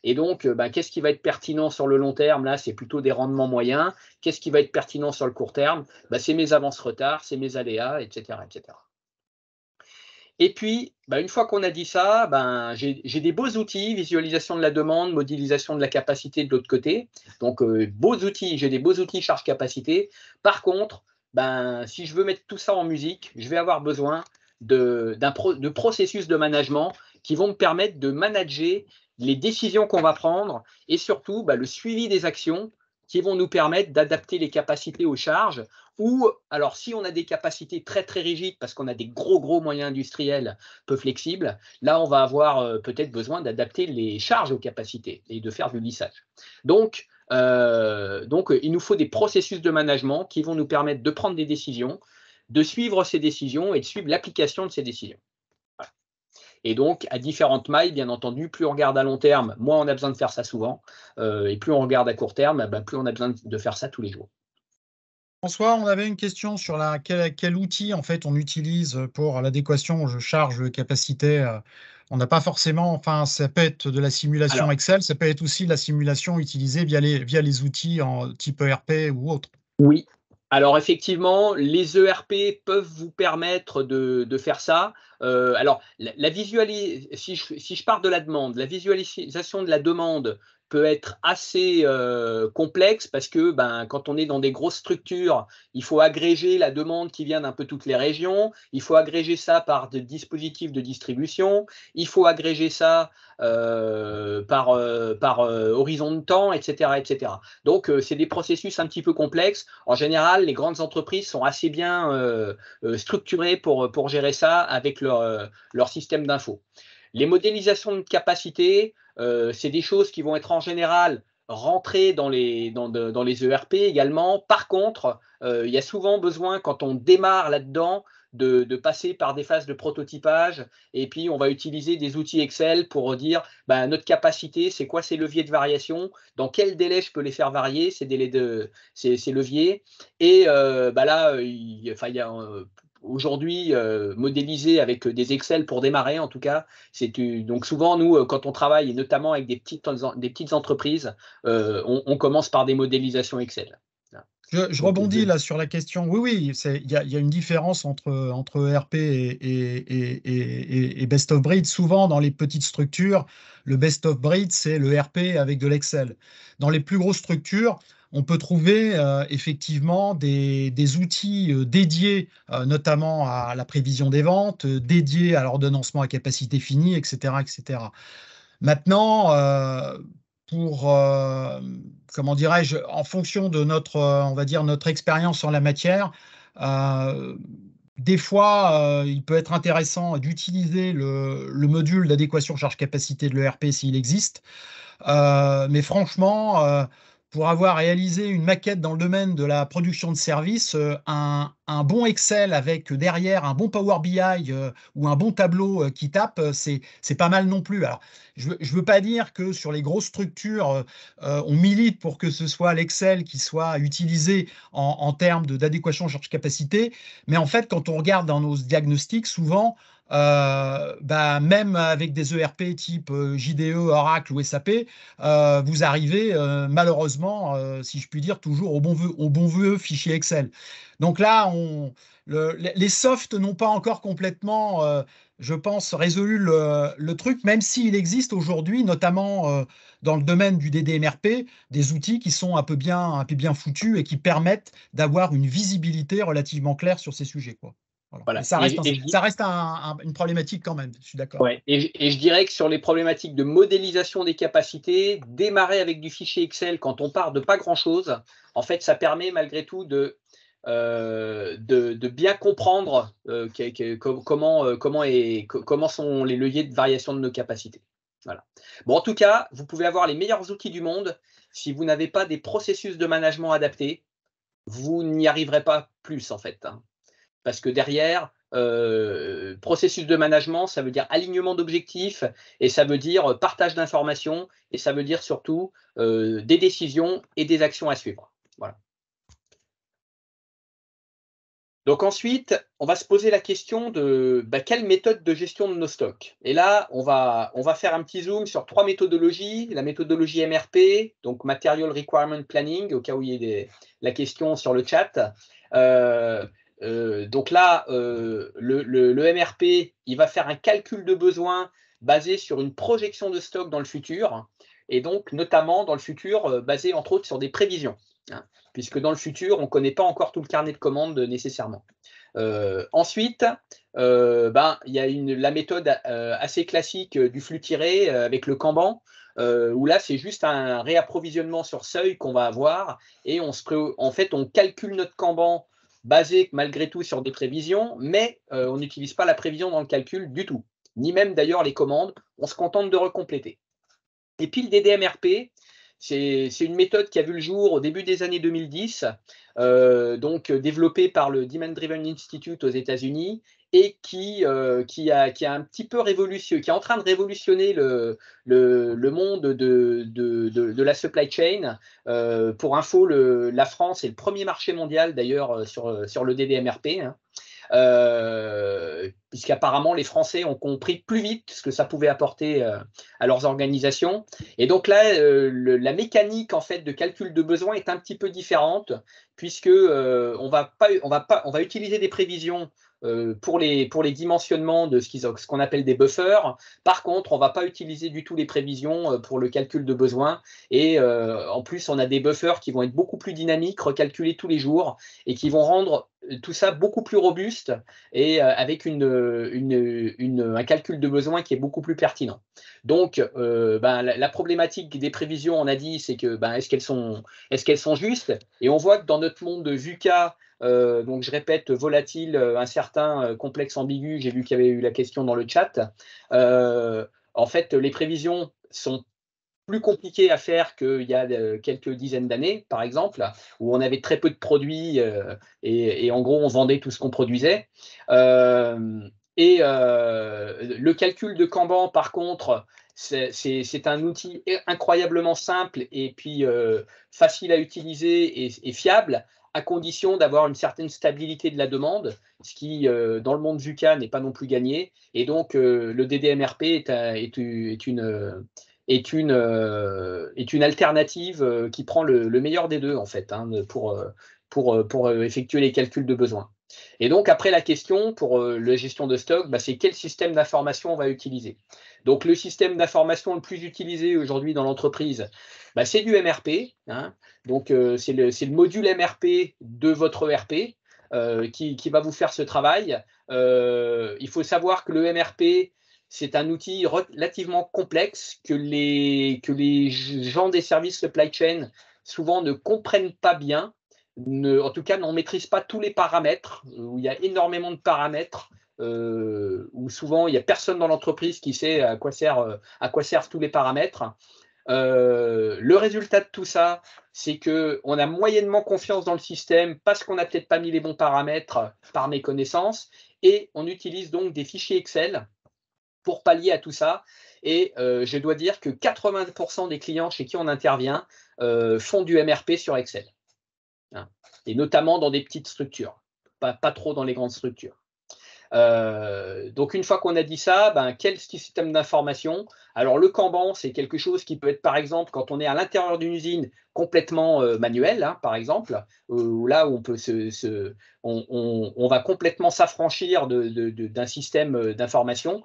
C: Et donc, qu'est-ce qui va être pertinent sur le long terme? Là, c'est plutôt des rendements moyens. Qu'est-ce qui va être pertinent sur le court terme? C'est mes avances-retards, c'est mes aléas, etc., etc. Et puis, une fois qu'on a dit ça, j'ai des beaux outils, visualisation de la demande, modélisation de la capacité de l'autre côté. Donc, beaux outils, j'ai des beaux outils charge-capacité. Par contre, si je veux mettre tout ça en musique, je vais avoir besoin de processus de management qui vont me permettre de manager les décisions qu'on va prendre et surtout le suivi des actions qui vont nous permettre d'adapter les capacités aux charges. Ou alors, si on a des capacités très, très rigides, parce qu'on a des gros moyens industriels peu flexibles, là, on va avoir peut-être besoin d'adapter les charges aux capacités et de faire du lissage. Donc, il nous faut des processus de management qui vont nous permettre de prendre des décisions, de suivre ces décisions et de suivre l'application de ces décisions. Voilà. Et donc, à différentes mailles, bien entendu, plus on regarde à long terme, moins on a besoin de faire ça souvent. Et plus on regarde à court terme, plus on a besoin de faire ça tous les jours.
B: François, on avait une question sur quel outil en fait on utilise pour l'adéquation charge-capacité. On n'a pas forcément, enfin, ça peut être de la simulation
C: Alors,
B: Excel, ça peut être aussi la simulation utilisée via les outils en type ERP ou autre.
C: oui. Alors effectivement, les ERP peuvent vous permettre de faire ça. Alors, si je pars de la demande, la visualisation de la demande peut être assez complexe parce que quand on est dans des grosses structures, il faut agréger la demande qui vient d'un peu toutes les régions, il faut agréger ça par des dispositifs de distribution, il faut agréger ça par horizon de temps, etc., etc. Donc, c'est des processus un petit peu complexes. En général, les grandes entreprises sont assez bien structurées pour gérer ça avec leur système d'info. Les modélisations de capacité, c'est des choses qui vont être en général rentrées dans les ERP également. Par contre, il y a souvent besoin, quand on démarre là-dedans, de passer par des phases de prototypage et puis on va utiliser des outils Excel pour dire notre capacité, c'est quoi ces leviers de variation, dans quel délai je peux les faire varier, ces leviers. Et là, il y a aujourd'hui modélisé avec des Excel pour démarrer en tout cas. Donc souvent, nous, quand on travaille, et notamment avec des petites entreprises, on commence par des modélisations Excel.
B: Je rebondis là sur la question. Oui, oui, il y a une différence entre ERP et best of breed. Souvent, dans les petites structures, le best of breed, c'est le ERP avec de l'Excel. Dans les plus grosses structures, on peut trouver effectivement des outils dédiés, notamment à la prévision des ventes, dédiés à l'ordonnancement à capacité finie, etc., etc. Maintenant, comment dirais-je, en fonction de on va dire, notre expérience en la matière, euh, des fois, il peut être intéressant d'utiliser le module d'adéquation charge-capacité de l'ERP s'il existe. Mais franchement, pour avoir réalisé une maquette dans le domaine de la production de services, un bon Excel avec derrière un bon Power BI ou un bon tableau qui tape, c'est pas mal non plus. Alors, je ne veux pas dire que sur les grosses structures, on milite pour que ce soit l'Excel qui soit utilisé en termes d'adéquation charge-capacité, mais en fait, quand on regarde dans nos diagnostics, souvent, même avec des ERP type JDE, Oracle ou SAP, vous arrivez malheureusement, si je puis dire, toujours au bon vieux fichier Excel. Donc là, les softs n'ont pas encore complètement, je pense, résolu le truc, même s'il existe aujourd'hui, notamment dans le domaine du DDMRP, des outils qui sont un peu bien foutus et qui permettent d'avoir une visibilité relativement claire sur ces sujets, quoi. Voilà. Mais
C: Voilà.
B: ça reste une problématique quand même, je suis d'accord.
C: Ouais. Et je dirais que sur les problématiques de modélisation des capacités, démarrer avec du fichier Excel quand on part de pas grand-chose, en fait, ça permet malgré tout de bien comprendre comment sont les leviers de variation de nos capacités. Voilà. Bon, en tout cas, vous pouvez avoir les meilleurs outils du monde. Si vous n'avez pas des processus de management adaptés, vous n'y arriverez pas plus, en fait. Parce que derrière, processus de management, ça veut dire alignement d'objectifs et ça veut dire partage d'informations et ça veut dire surtout des décisions et des actions à suivre. Voilà. Donc ensuite, on va se poser la question de quelle méthode de gestion de nos stocks. Et là, on va faire un petit zoom sur 3 méthodologies. La méthodologie MRP, donc Material Requirement Planning, au cas où il y ait la question sur le chat. Donc là, le MRP, il va faire un calcul de besoins basé sur une projection de stock dans le futur, et donc notamment dans le futur, basé entre autres sur des prévisions, hein, puisque dans le futur, on ne connaît pas encore tout le carnet de commandes nécessairement. Ensuite, il y a la méthode assez classique du flux tiré avec le Kanban, où là, c'est juste un réapprovisionnement sur seuil qu'on va avoir, et en fait, on calcule notre Kanban basé malgré tout sur des prévisions, mais on n'utilise pas la prévision dans le calcul du tout, ni même d'ailleurs les commandes, on se contente de recompléter. Et puis le DDMRP, C'est une méthode qui a vu le jour au début des années 2010, donc développée par le Demand Driven Institute aux États-Unis et qui a un petit peu révolutionné, qui est en train de révolutionner le monde de la supply chain. Pour info, la France est le premier marché mondial d'ailleurs sur le DDMRP. Hein. Puisqu'apparemment les Français ont compris plus vite ce que ça pouvait apporter à leurs organisations. Et donc là, la mécanique en fait de calcul de besoin est un petit peu différente, puisque on va utiliser des prévisions pour les dimensionnements de ce qu'on appelle des buffers. Par contre, on ne va pas utiliser du tout les prévisions pour le calcul de besoin. Et en plus, on a des buffers qui vont être beaucoup plus dynamiques, recalculés tous les jours, et qui vont rendre tout ça beaucoup plus robuste et avec un calcul de besoin qui est beaucoup plus pertinent. Donc, la problématique des prévisions, on a dit, c'est que est-ce qu'elles sont justes? Et on voit que dans notre monde de VUCA, donc je répète, volatile, incertain, complexe, ambigu, j'ai vu qu'il y avait eu la question dans le chat, en fait, les prévisions sont plus compliqué à faire qu'il y a quelques dizaines d'années, par exemple, où on avait très peu de produits et en gros, on vendait tout ce qu'on produisait. Le calcul de Kanban, par contre, c'est un outil incroyablement simple et puis facile à utiliser et fiable, à condition d'avoir une certaine stabilité de la demande, ce qui, dans le monde VUCA, n'est pas non plus gagné. Et donc, le DDMRP est une alternative qui prend le meilleur des deux, en fait, hein, pour effectuer les calculs de besoin. Et donc, après, la question pour la gestion de stock, c'est quel système d'information on va utiliser. Donc, le système d'information le plus utilisé aujourd'hui dans l'entreprise, c'est du MRP. Hein. Donc, c'est le module MRP de votre ERP qui va vous faire ce travail. Il faut savoir que le MRP, c'est un outil relativement complexe que les gens des services supply chain souvent ne comprennent pas bien, en tout cas n'en maîtrisent pas tous les paramètres, où il y a énormément de paramètres, où souvent il n'y a personne dans l'entreprise qui sait à quoi servent tous les paramètres. Le résultat de tout ça, c'est qu'on a moyennement confiance dans le système parce qu'on n'a peut-être pas mis les bons paramètres par méconnaissance, et on utilise donc des fichiers Excel pour pallier à tout ça. Et je dois dire que 80% des clients chez qui on intervient font du MRP sur Excel. Hein. Et notamment dans des petites structures, pas trop dans les grandes structures. Donc une fois qu'on a dit ça, quel système d'information? Alors le Kanban, c'est quelque chose qui peut être, par exemple, quand on est à l'intérieur d'une usine complètement manuelle, hein, par exemple, là où on peut on va complètement s'affranchir d'un système d'information.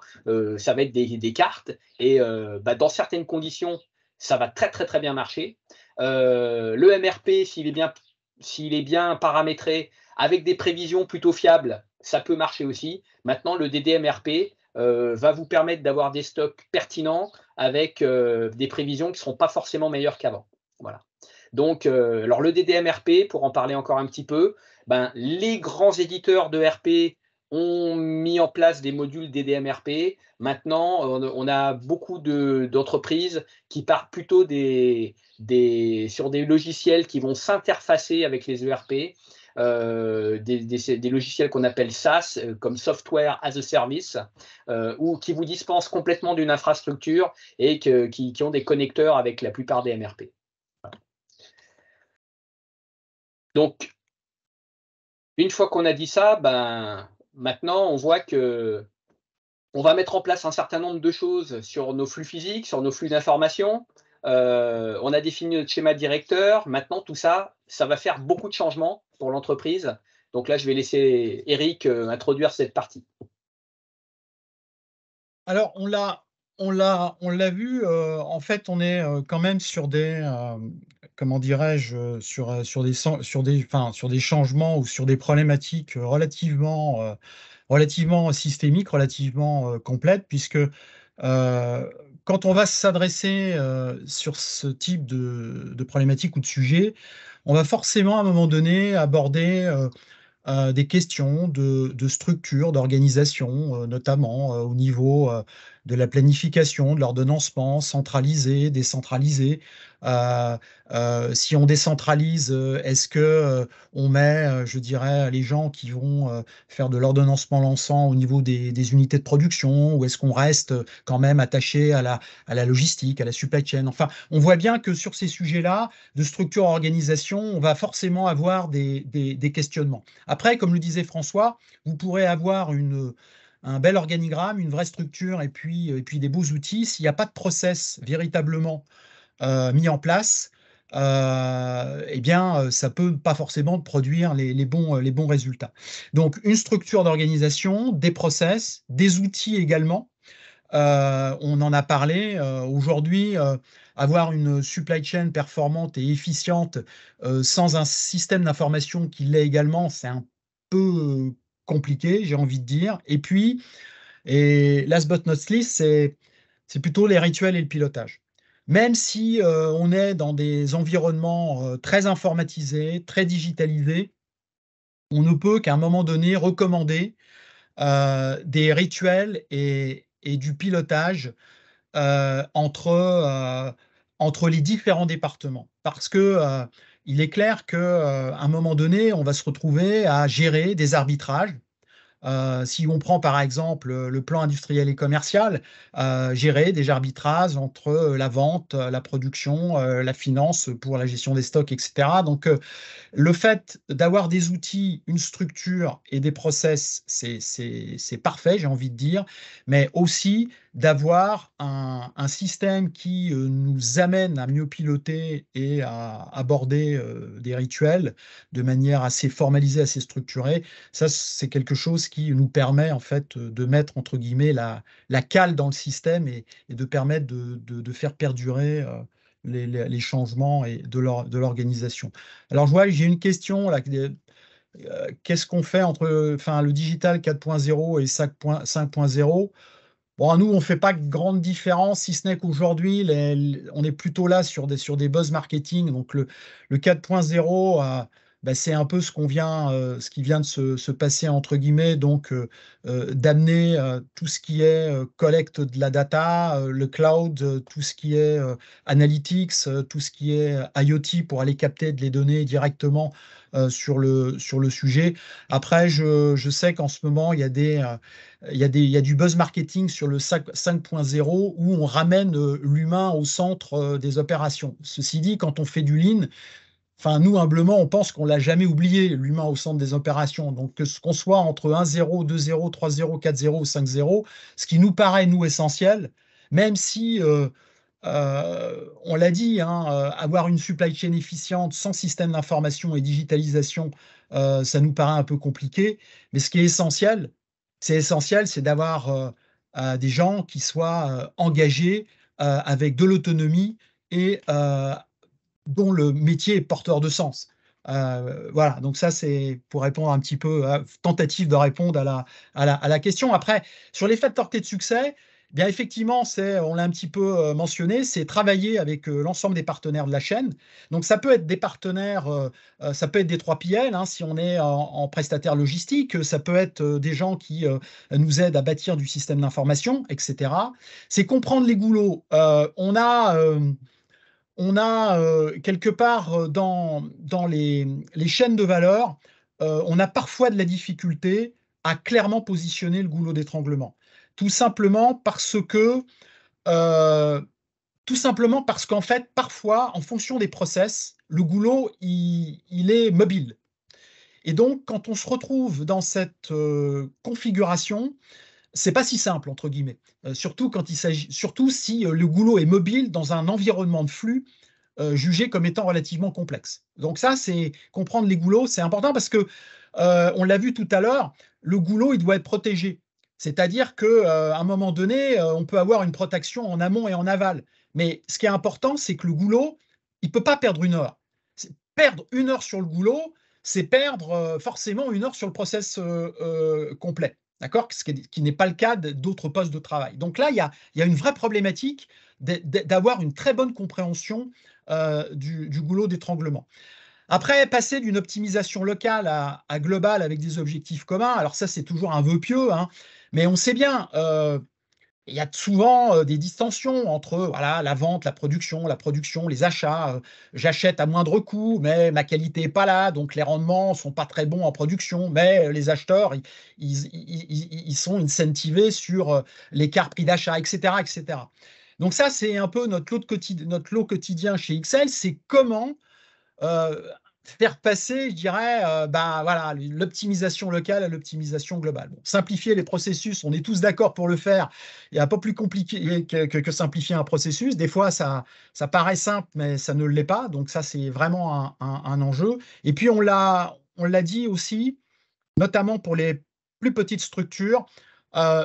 C: Ça va être des cartes et dans certaines conditions, ça va très très très bien marcher. Le MRP, s'il est bien paramétré avec des prévisions plutôt fiables, ça peut marcher aussi. Maintenant, le DDMRP va vous permettre d'avoir des stocks pertinents avec des prévisions qui ne seront pas forcément meilleures qu'avant. Voilà. Donc, alors le DDMRP, pour en parler encore un petit peu, les grands éditeurs de RP ont mis en place des modules DDMRP. Maintenant, on a beaucoup d'entreprises qui partent plutôt sur des logiciels qui vont s'interfacer avec les ERP. Des logiciels qu'on appelle SaaS, comme Software as a Service, ou qui vous dispensent complètement d'une infrastructure et qui ont des connecteurs avec la plupart des MRP. Donc, une fois qu'on a dit ça, maintenant, on voit que on va mettre en place un certain nombre de choses sur nos flux physiques, sur nos flux d'informations. On a défini notre schéma directeur. Maintenant, tout ça, ça va faire beaucoup de changements pour l'entreprise. Donc là, je vais laisser Eric introduire cette partie.
B: Alors, on l'a vu, en fait, on est quand même sur des, comment dirais-je, sur des changements ou sur des problématiques relativement systémiques, relativement complètes, puisque quand on va s'adresser sur ce type de problématique ou de sujet, on va forcément à un moment donné aborder des questions de structure, d'organisation, notamment au niveau de la planification, de l'ordonnancement, centralisé, décentralisé. Si on décentralise, est-ce que on met, je dirais, les gens qui vont faire de l'ordonnancement lançant au niveau des unités de production, ou est-ce qu'on reste quand même attaché à la logistique, à la supply chain? Enfin, on voit bien que sur ces sujets-là, de structure organisation, on va forcément avoir des questionnements. Après, comme le disait François, vous pourrez avoir un bel organigramme, une vraie structure et puis des beaux outils. S'il n'y a pas de process véritablement mis en place, eh bien, ça peut pas forcément produire les bons résultats. Donc, une structure d'organisation, des process, des outils également. On en a parlé. Aujourd'hui, avoir une supply chain performante et efficiente sans un système d'information qui l'est également, c'est un peu compliqué, j'ai envie de dire. Et puis, last but not least, c'est plutôt les rituels et le pilotage. Même si on est dans des environnements très informatisés, très digitalisés, on ne peut qu'à un moment donné recommander des rituels et du pilotage entre les différents départements. Parce que il est clair qu'à un moment donné, on va se retrouver à gérer des arbitrages. Si on prend par exemple le plan industriel et commercial, gérer des arbitrages entre la vente, la production, la finance pour la gestion des stocks, etc. Donc, le fait d'avoir des outils, une structure et des process, c'est parfait, j'ai envie de dire, mais aussi d'avoir un système qui nous amène à mieux piloter et à aborder des rituels de manière assez formalisée, assez structurée. Ça, c'est quelque chose qui nous permet en fait de mettre entre guillemets la cale dans le système et de permettre de faire perdurer les changements et de l'organisation. Alors, je vois, j'ai une question là. Qu'est-ce qu'on fait entre le digital 4.0 et 5.0? Bon, nous, on ne fait pas grande différence, si ce n'est qu'aujourd'hui, on est plutôt là sur des buzz marketing. Donc, le 4.0, c'est un peu ce qui vient de se passer, entre guillemets, donc d'amener tout ce qui est collecte de la data, le cloud, tout ce qui est analytics, tout ce qui est IoT pour aller capter les données directement sur le sujet. Après, je sais qu'en ce moment, il y a du buzz marketing sur le 5.0 où on ramène l'humain au centre des opérations. Ceci dit, quand on fait du lean, enfin, nous, humblement, on pense qu'on ne l'a jamais oublié, l'humain au centre des opérations. Donc, qu'on soit entre 1.0, 2.0, 3.0, 4.0 ou 5.0, ce qui nous paraît, nous, essentiel, même si, on l'a dit, hein, avoir une supply chain efficiente sans système d'information et digitalisation, ça nous paraît un peu compliqué. Mais ce qui est essentiel, c'est d'avoir des gens qui soient engagés avec de l'autonomie et dont le métier est porteur de sens. Voilà, donc ça c'est pour répondre un petit peu, tentative de répondre à la question. Après, sur les facteurs clés de succès, bien effectivement, on l'a un petit peu mentionné, c'est travailler avec l'ensemble des partenaires de la chaîne. Donc ça peut être des partenaires, ça peut être des 3PL, hein, si on est en prestataire logistique, ça peut être des gens qui nous aident à bâtir du système d'information, etc. C'est comprendre les goulots. On a quelque part dans les chaînes de valeur, on a parfois de la difficulté à clairement positionner le goulot d'étranglement. Tout simplement parce que, qu'en fait, parfois, en fonction des process, le goulot, il est mobile. Et donc, quand on se retrouve dans cette configuration, c'est pas si simple, entre guillemets. Surtout si le goulot est mobile dans un environnement de flux jugé comme étant relativement complexe. Donc ça, c'est comprendre les goulots, c'est important parce que, on l'a vu tout à l'heure, le goulot, il doit être protégé. C'est-à-dire qu'à un moment donné, on peut avoir une protection en amont et en aval. Mais ce qui est important, c'est que le goulot, il ne peut pas perdre 1 heure. Perdre 1 heure sur le goulot, c'est perdre forcément 1 heure sur le process complet. D'accord? Ce qui n'est pas le cas d'autres postes de travail. Donc là, il y a une vraie problématique d'avoir une très bonne compréhension du goulot d'étranglement. Après, passer d'une optimisation locale à globale avec des objectifs communs, alors ça, c'est toujours un vœu pieux, hein, mais on sait bien, il y a souvent des distensions entre voilà, la vente, la production, les achats. J'achète à moindre coût, mais ma qualité n'est pas là, donc les rendements ne sont pas très bons en production, mais les acheteurs, ils sont incentivés sur l'écart prix d'achat, etc., etc. Donc ça, c'est un peu notre lot quotidien chez XL, c'est comment faire passer, je dirais, voilà, l'optimisation locale à l'optimisation globale. Bon, simplifier les processus, on est tous d'accord pour le faire. Il n'y a pas plus compliqué que simplifier un processus. Des fois, ça paraît simple, mais ça ne l'est pas. Donc ça, c'est vraiment un enjeu. Et puis, on l'a dit aussi, notamment pour les plus petites structures,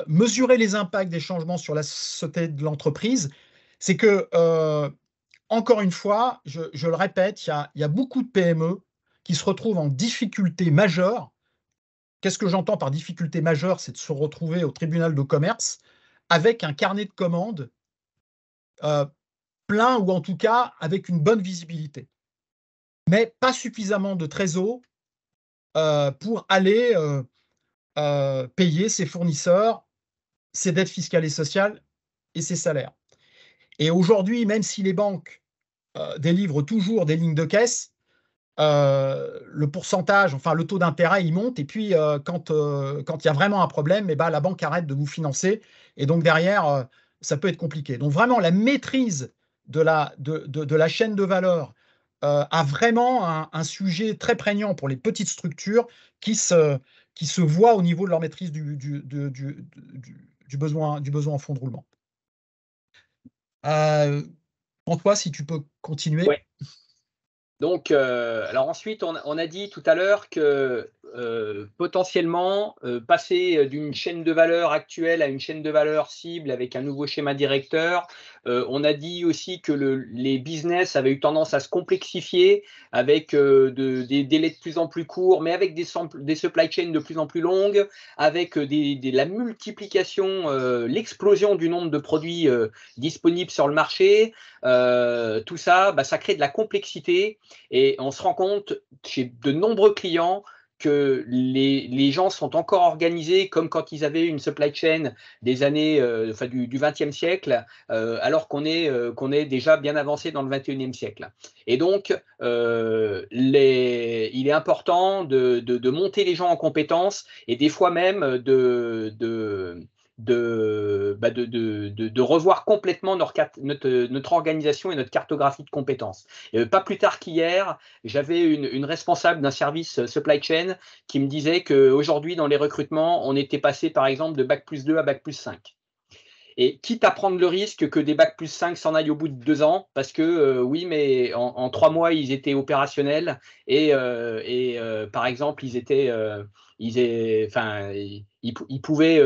B: mesurer les impacts des changements sur la société de l'entreprise. C'est que encore une fois, je le répète, il y a beaucoup de PME qui se retrouvent en difficulté majeure. Qu'est-ce que j'entends par difficulté majeure? C'est de se retrouver au tribunal de commerce avec un carnet de commandes plein ou en tout cas avec une bonne visibilité, mais pas suffisamment de trésor pour aller payer ses fournisseurs, ses dettes fiscales et sociales et ses salaires. Et aujourd'hui, même si les banques délivrent toujours des lignes de caisse, le pourcentage, enfin le taux d'intérêt, il monte. Et puis, quand il y a vraiment un problème, la banque arrête de vous financer. Et donc, derrière, ça peut être compliqué. Donc, vraiment, la maîtrise de la chaîne de valeur a vraiment un sujet très prégnant pour les petites structures qui se voient au niveau de leur maîtrise du besoin en fonds de roulement. Antoine, si tu peux continuer.
C: Ouais. Donc, alors ensuite, on a dit tout à l'heure que potentiellement, passer d'une chaîne de valeur actuelle à une chaîne de valeur cible avec un nouveau schéma directeur, on a dit aussi que les business avaient eu tendance à se complexifier avec des délais de plus en plus courts, mais avec des supply chains de plus en plus longues, avec la multiplication, l'explosion du nombre de produits disponibles sur le marché. Tout ça, ça crée de la complexité et on se rend compte chez de nombreux clients que les gens sont encore organisés comme quand ils avaient une supply chain des années du XXe siècle, alors qu'on est déjà bien avancé dans le XXIe siècle. Et donc, il est important de monter les gens en compétences et des fois même de revoir complètement notre organisation et notre cartographie de compétences. Pas plus tard qu'hier, j'avais une responsable d'un service supply chain qui me disait qu'aujourd'hui, dans les recrutements, on était passé par exemple de Bac+2 à Bac+5. Et quitte à prendre le risque que des Bac+5 s'en aillent au bout de 2 ans, parce que oui, mais en 3 mois, ils étaient opérationnels et par exemple, ils pouvaient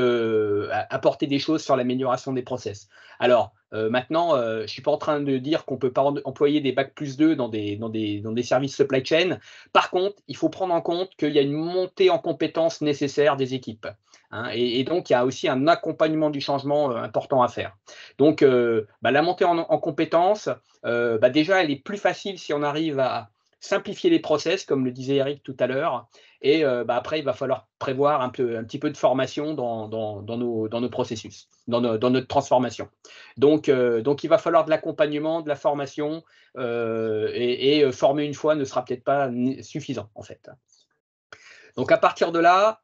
C: apporter des choses sur l'amélioration des process. Alors, maintenant, je ne suis pas en train de dire qu'on ne peut pas employer des Bac+2 dans des services supply chain. Par contre, il faut prendre en compte qu'il y a une montée en compétences nécessaire des équipes. Hein, et donc, il y a aussi un accompagnement du changement important à faire. Donc, la montée en compétences, déjà, elle est plus facile si on arrive à simplifier les process, comme le disait Eric tout à l'heure. Et après, il va falloir prévoir un petit peu de formation dans nos processus, dans notre transformation. Donc, il va falloir de l'accompagnement, de la formation, et former une fois ne sera peut-être pas suffisant, en fait. Donc, à partir de là,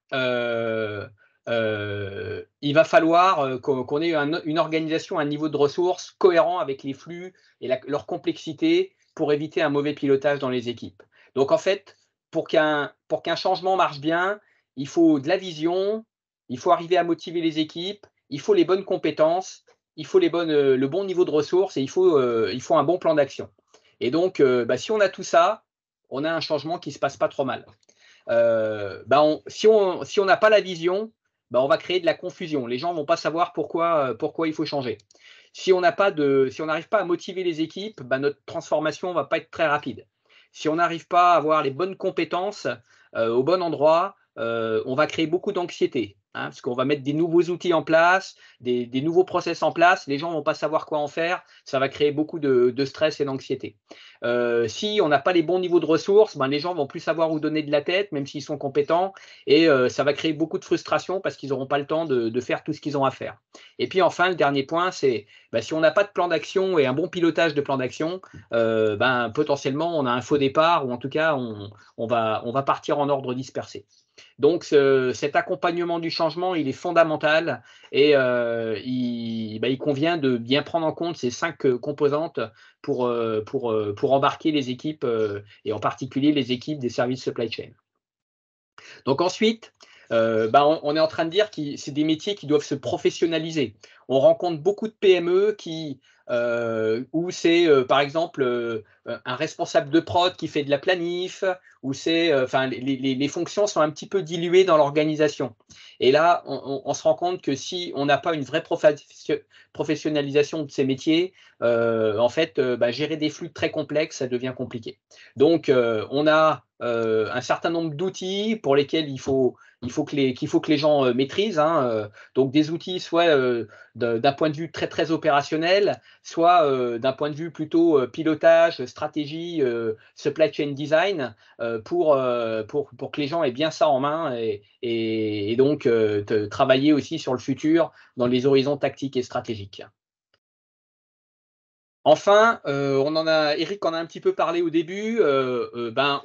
C: il va falloir qu'on ait une organisation, un niveau de ressources cohérent avec les flux et leur complexité pour éviter un mauvais pilotage dans les équipes. Donc, en fait, pour qu'un changement marche bien, il faut de la vision, il faut arriver à motiver les équipes, il faut les bonnes compétences, il faut le bon niveau de ressources et il faut un bon plan d'action. Et donc, si on a tout ça, on a un changement qui ne se passe pas trop mal. Si on n'a pas la vision, on va créer de la confusion. Les gens ne vont pas savoir pourquoi il faut changer. Si on n'arrive pas à motiver les équipes, notre transformation ne va pas être très rapide. Si on n'arrive pas à avoir les bonnes compétences au bon endroit, on va créer beaucoup d'anxiété. parce qu'on va mettre des nouveaux outils en place, des nouveaux process en place, les gens ne vont pas savoir quoi en faire, ça va créer beaucoup de stress et d'anxiété. Si on n'a pas les bons niveaux de ressources, les gens vont plus savoir où donner de la tête, même s'ils sont compétents, et ça va créer beaucoup de frustration parce qu'ils n'auront pas le temps de faire tout ce qu'ils ont à faire. Et puis enfin, le dernier point, c'est si on n'a pas de plan d'action et un bon pilotage de plan d'action, potentiellement on a un faux départ, ou en tout cas on va partir en ordre dispersé. Donc, cet accompagnement du changement, il est fondamental et il convient de bien prendre en compte ces 5 composantes pour embarquer les équipes et en particulier les équipes des services supply chain. Donc ensuite, on est en train de dire que c'est des métiers qui doivent se professionnaliser. On rencontre beaucoup de PME où c'est par exemple un responsable de prod qui fait de la planif, où les fonctions sont un petit peu diluées dans l'organisation. Et là, on se rend compte que si on n'a pas une vraie professionnalisation de ces métiers, gérer des flux très complexes, ça devient compliqué. Donc, on a un certain nombre d'outils pour lesquels qu'il faut que les gens maîtrisent. Donc, des outils soit d'un point de vue très, très opérationnel, soit d'un point de vue plutôt pilotage, stratégie, supply chain design, pour que les gens aient bien ça en main et donc travailler aussi sur le futur dans les horizons tactiques et stratégiques. Enfin, Eric en a un petit peu parlé au début.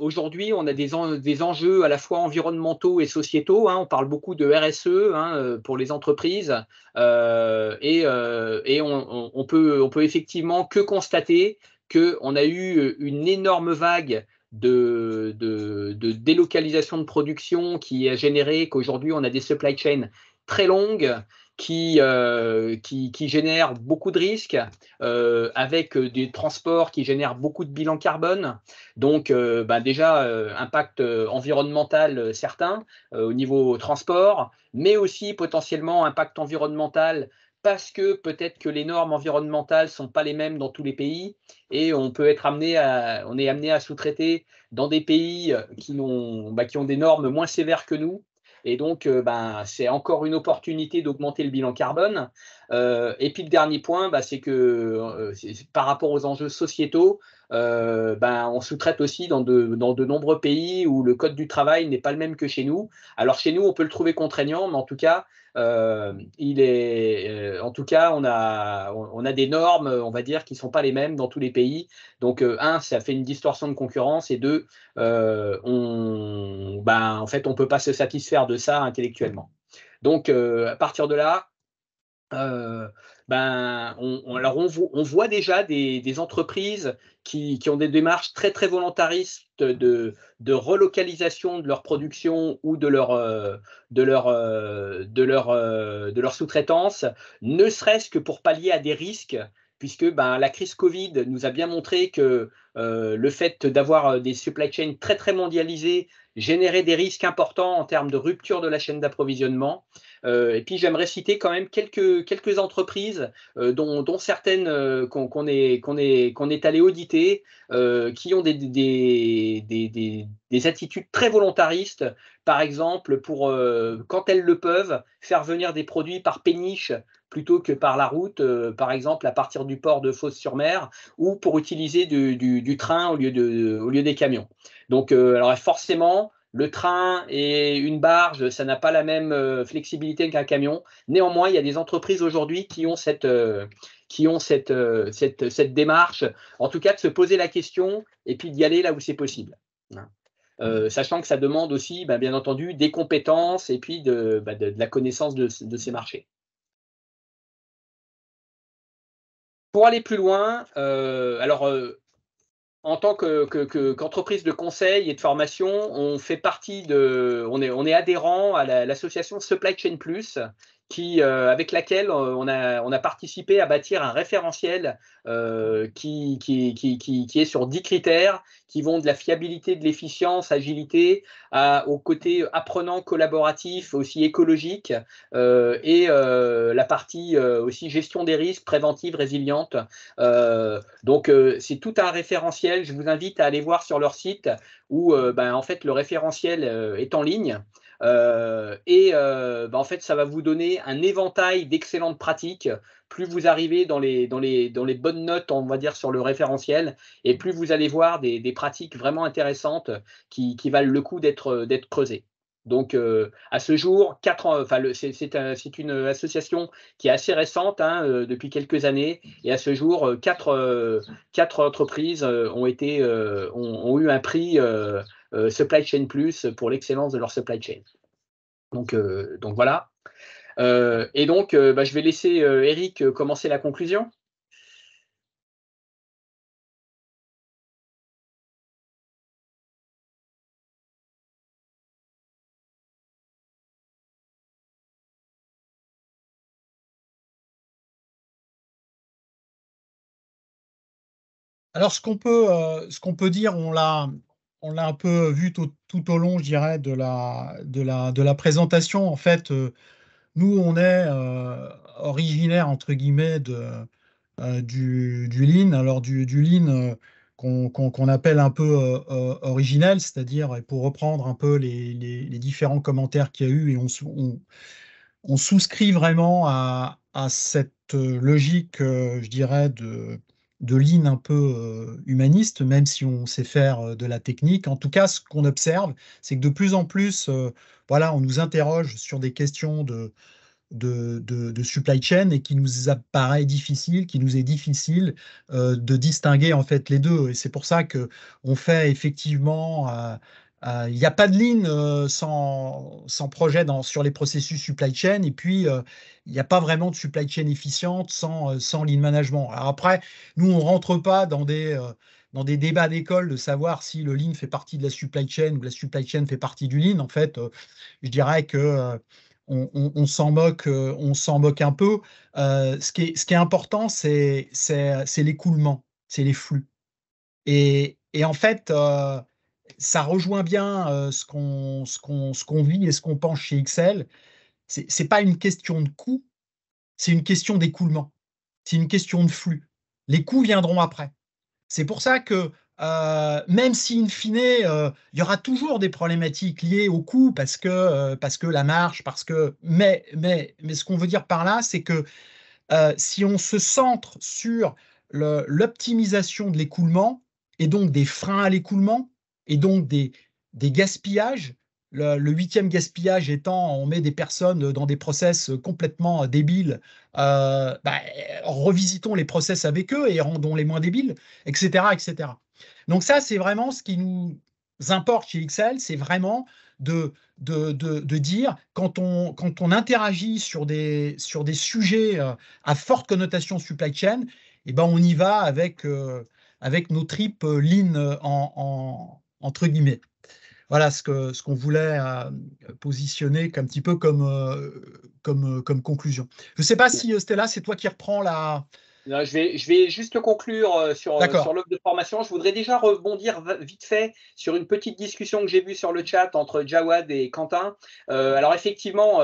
C: Aujourd'hui, on a des enjeux à la fois environnementaux et sociétaux. On parle beaucoup de RSE pour les entreprises, et on peut effectivement que constater qu'on a eu une énorme vague de délocalisation de production qui a généré qu'aujourd'hui on a des supply chains très longues qui génèrent beaucoup de risques, avec des transports qui génèrent beaucoup de bilan carbone. Donc, déjà, impact environnemental certain au niveau transport, mais aussi potentiellement impact environnemental parce que peut-être que les normes environnementales ne sont pas les mêmes dans tous les pays et on est amené à sous-traiter dans des pays qui ont des normes moins sévères que nous. Et donc, c'est encore une opportunité d'augmenter le bilan carbone. Et puis, le dernier point, c'est que par rapport aux enjeux sociétaux, on sous-traite aussi dans de nombreux pays où le code du travail n'est pas le même que chez nous. Alors, chez nous, on peut le trouver contraignant, mais en tout cas, on a des normes, on va dire, qui ne sont pas les mêmes dans tous les pays. Donc, ça fait une distorsion de concurrence, et deux, on ne peut pas se satisfaire de ça intellectuellement. Donc, à partir de là, on voit déjà des entreprises qui ont des démarches très, très volontaristes de relocalisation de leur production ou de leur sous-traitance, ne serait-ce que pour pallier à des risques, puisque la crise Covid nous a bien montré que le fait d'avoir des supply chains très, très mondialisées générait des risques importants en termes de rupture de la chaîne d'approvisionnement. Et puis j'aimerais citer quand même quelques entreprises, dont certaines qu'on est allé auditer, qui ont des attitudes très volontaristes, par exemple pour, quand elles le peuvent, faire venir des produits par péniche plutôt que par la route, par exemple à partir du port de Fos-sur-Mer, ou pour utiliser du train au lieu des camions. Donc, alors forcément, le train et une barge, ça n'a pas la même flexibilité qu'un camion. Néanmoins, il y a des entreprises aujourd'hui qui ont cette démarche, en tout cas de se poser la question et puis d'y aller là où c'est possible. Sachant que ça demande aussi, bien entendu, des compétences et puis de la connaissance de ces marchés. Pour aller plus loin, en tant qu'entreprise de conseil et de formation, on fait partie on est adhérent à l'association Supply Chain Plus, avec laquelle on a participé à bâtir un référentiel qui est sur 10 critères qui vont de la fiabilité, de l'efficience, agilité, au côté apprenant, collaboratif, aussi écologique, et la partie aussi gestion des risques, préventive, résiliente. Donc, c'est tout un référentiel. Je vous invite à aller voir sur leur site où en fait, le référentiel est en ligne. En fait, ça va vous donner un éventail d'excellentes pratiques. Plus vous arrivez dans les bonnes notes, on va dire, sur le référentiel, et plus vous allez voir des pratiques vraiment intéressantes qui valent le coup d'être creusées. Donc, à ce jour, c'est une association qui est assez récente, hein, depuis quelques années, et à ce jour, quatre entreprises ont eu un prix Supply Chain Plus pour l'excellence de leur supply chain. Donc voilà. Je vais laisser Eric commencer la conclusion.
B: Alors, ce qu'on peut dire, on l'a un peu vu tout au long, je dirais, de la présentation. En fait, nous, on est originaire, entre guillemets, du Lean. Alors, du Lean qu'on appelle un peu originel, c'est-à-dire, et pour reprendre un peu les différents commentaires qu'il y a eu, et on souscrit vraiment à cette logique, je dirais, de Lean un peu humaniste, même si on sait faire de la technique. En tout cas, ce qu'on observe, c'est que de plus en plus, voilà, on nous interroge sur des questions de supply chain et qui nous apparaît difficile, qui nous est difficile de distinguer en fait les deux. Et c'est pour ça que on fait effectivement, il n'y a pas de ligne sans projet sur les processus supply chain, et puis il n'y a pas vraiment de supply chain efficiente sans lean management. Alors après, nous on rentre pas dans des débats d'école de savoir si le lean fait partie de la supply chain ou la supply chain fait partie du lean. En fait, je dirais que on s'en moque un peu. Ce qui est important, c'est l'écoulement, c'est les flux. Et en fait, ça rejoint bien ce qu'on vit et ce qu'on pense chez XL. C'est pas une question de coût, c'est une question d'écoulement, c'est une question de flux. Les coûts viendront après. C'est pour ça que même si in fine, il y aura toujours des problématiques liées au coût parce que la marge, mais ce qu'on veut dire par là, c'est que si on se centre sur l'optimisation de l'écoulement et donc des freins à l'écoulement et donc des gaspillages, le huitième gaspillage étant on met des personnes dans des process complètement débiles, revisitons les process avec eux et rendons-les moins débiles, etc., etc. Donc ça, c'est vraiment ce qui nous importe chez XL, c'est vraiment de dire quand on interagit sur des sujets à forte connotation supply chain, eh ben on y va avec nos tripes lean entre guillemets. Voilà ce qu'on voulait positionner un petit peu comme conclusion. Je ne sais pas si Stella, c'est toi qui reprends la.
C: Non, je vais juste conclure sur l'offre de formation. Je voudrais déjà rebondir vite fait sur une petite discussion que j'ai vue sur le chat entre Jawad et Quentin. Alors effectivement,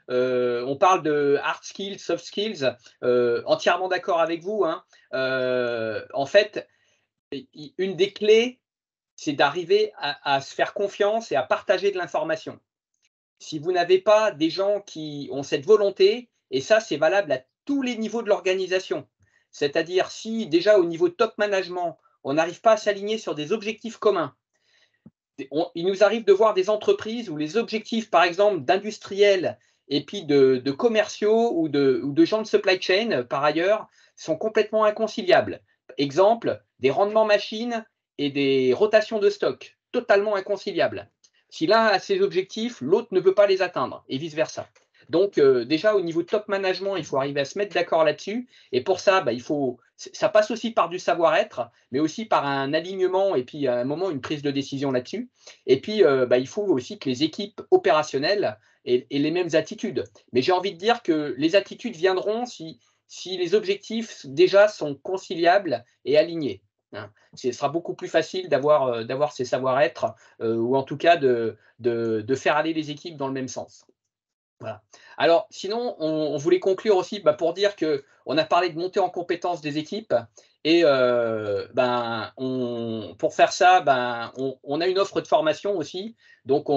C: on parle de hard skills, soft skills. Entièrement d'accord avec vous, hein. En fait, une des clés, c'est d'arriver à se faire confiance et à partager de l'information. Si vous n'avez pas des gens qui ont cette volonté, et ça c'est valable à tous les niveaux de l'organisation, c'est-à-dire si déjà au niveau top management, on n'arrive pas à s'aligner sur des objectifs communs, il nous arrive de voir des entreprises où les objectifs, par exemple, d'industriels et puis de commerciaux ou de gens de supply chain, par ailleurs, sont complètement inconciliables. Exemple, des rendements machines et des rotations de stock, totalement inconciliables. Si l'un a ses objectifs, l'autre ne peut pas les atteindre, et vice-versa. Donc, déjà, au niveau top management, il faut arriver à se mettre d'accord là-dessus. Et pour ça, ça passe aussi par du savoir-être, mais aussi par un alignement et puis à un moment, une prise de décision là-dessus. Et puis, il faut aussi que les équipes opérationnelles aient les mêmes attitudes. Mais j'ai envie de dire que les attitudes viendront si les objectifs déjà sont conciliables et alignés. Ce sera beaucoup plus facile d'avoir ces savoir-être ou en tout cas de faire aller les équipes dans le même sens. Voilà. Alors, sinon, on voulait conclure aussi pour dire qu'on a parlé de montée en compétence des équipes et pour faire ça, on a une offre de formation aussi. Donc,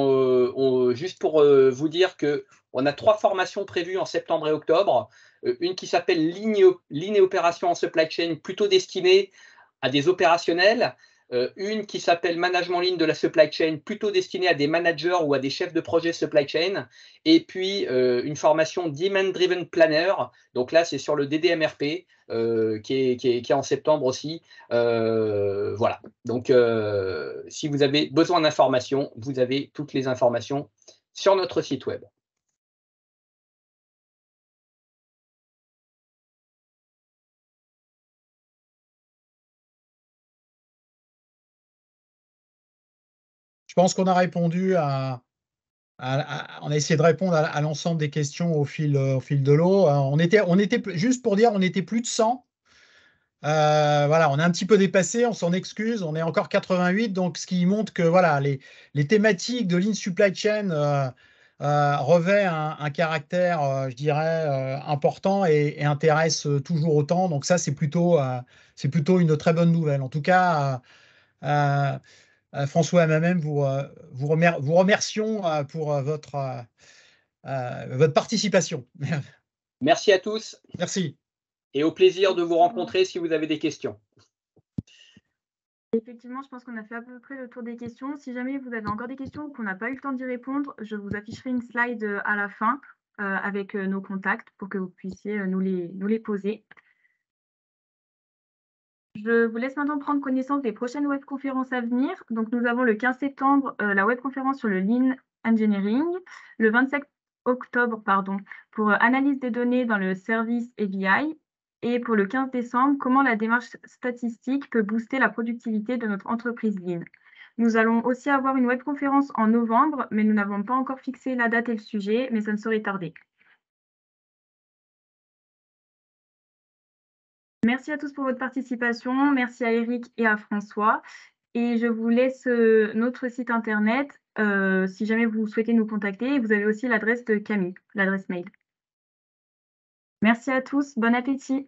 C: juste pour vous dire qu'on a 3 formations prévues en septembre et octobre. Une qui s'appelle ligne et opération en supply chain, plutôt destinée à des opérationnels. Une qui s'appelle management ligne de la supply chain, plutôt destinée à des managers ou à des chefs de projet supply chain. Et puis une formation Demand Driven Planner. Donc là, c'est sur le DDMRP qui est en septembre aussi. Voilà. Donc, si vous avez besoin d'informations, vous avez toutes les informations sur notre site web.
B: Je pense qu'on a répondu on a essayé de répondre à l'ensemble des questions au fil de l'eau. Juste pour dire, on était plus de 100. Voilà, on est un petit peu dépassé, on s'en excuse, on est encore 88, donc ce qui montre que voilà, les thématiques de Lean Supply Chain revêt un caractère, je dirais, important et intéresse toujours autant. Donc ça, c'est plutôt une très bonne nouvelle. En tout cas, François et moi-même vous remercions pour votre participation.
C: Merci à tous.
B: Merci.
C: Et au plaisir de vous rencontrer si vous avez des questions.
A: Effectivement, je pense qu'on a fait à peu près le tour des questions. Si jamais vous avez encore des questions ou qu'on n'a pas eu le temps d'y répondre, je vous afficherai une slide à la fin avec nos contacts pour que vous puissiez nous les poser. Je vous laisse maintenant prendre connaissance des prochaines webconférences à venir. Donc, nous avons le 15 septembre la webconférence sur le Lean Engineering, le 27 octobre pour analyse des données dans le service AVI, et pour le 15 décembre, comment la démarche statistique peut booster la productivité de notre entreprise Lean. Nous allons aussi avoir une webconférence en novembre, mais nous n'avons pas encore fixé la date et le sujet, mais ça ne saurait tarder. Merci à tous pour votre participation. Merci à Eric et à François. Et je vous laisse notre site internet si jamais vous souhaitez nous contacter. Vous avez aussi l'adresse de Camille, l'adresse mail. Merci à tous. Bon appétit.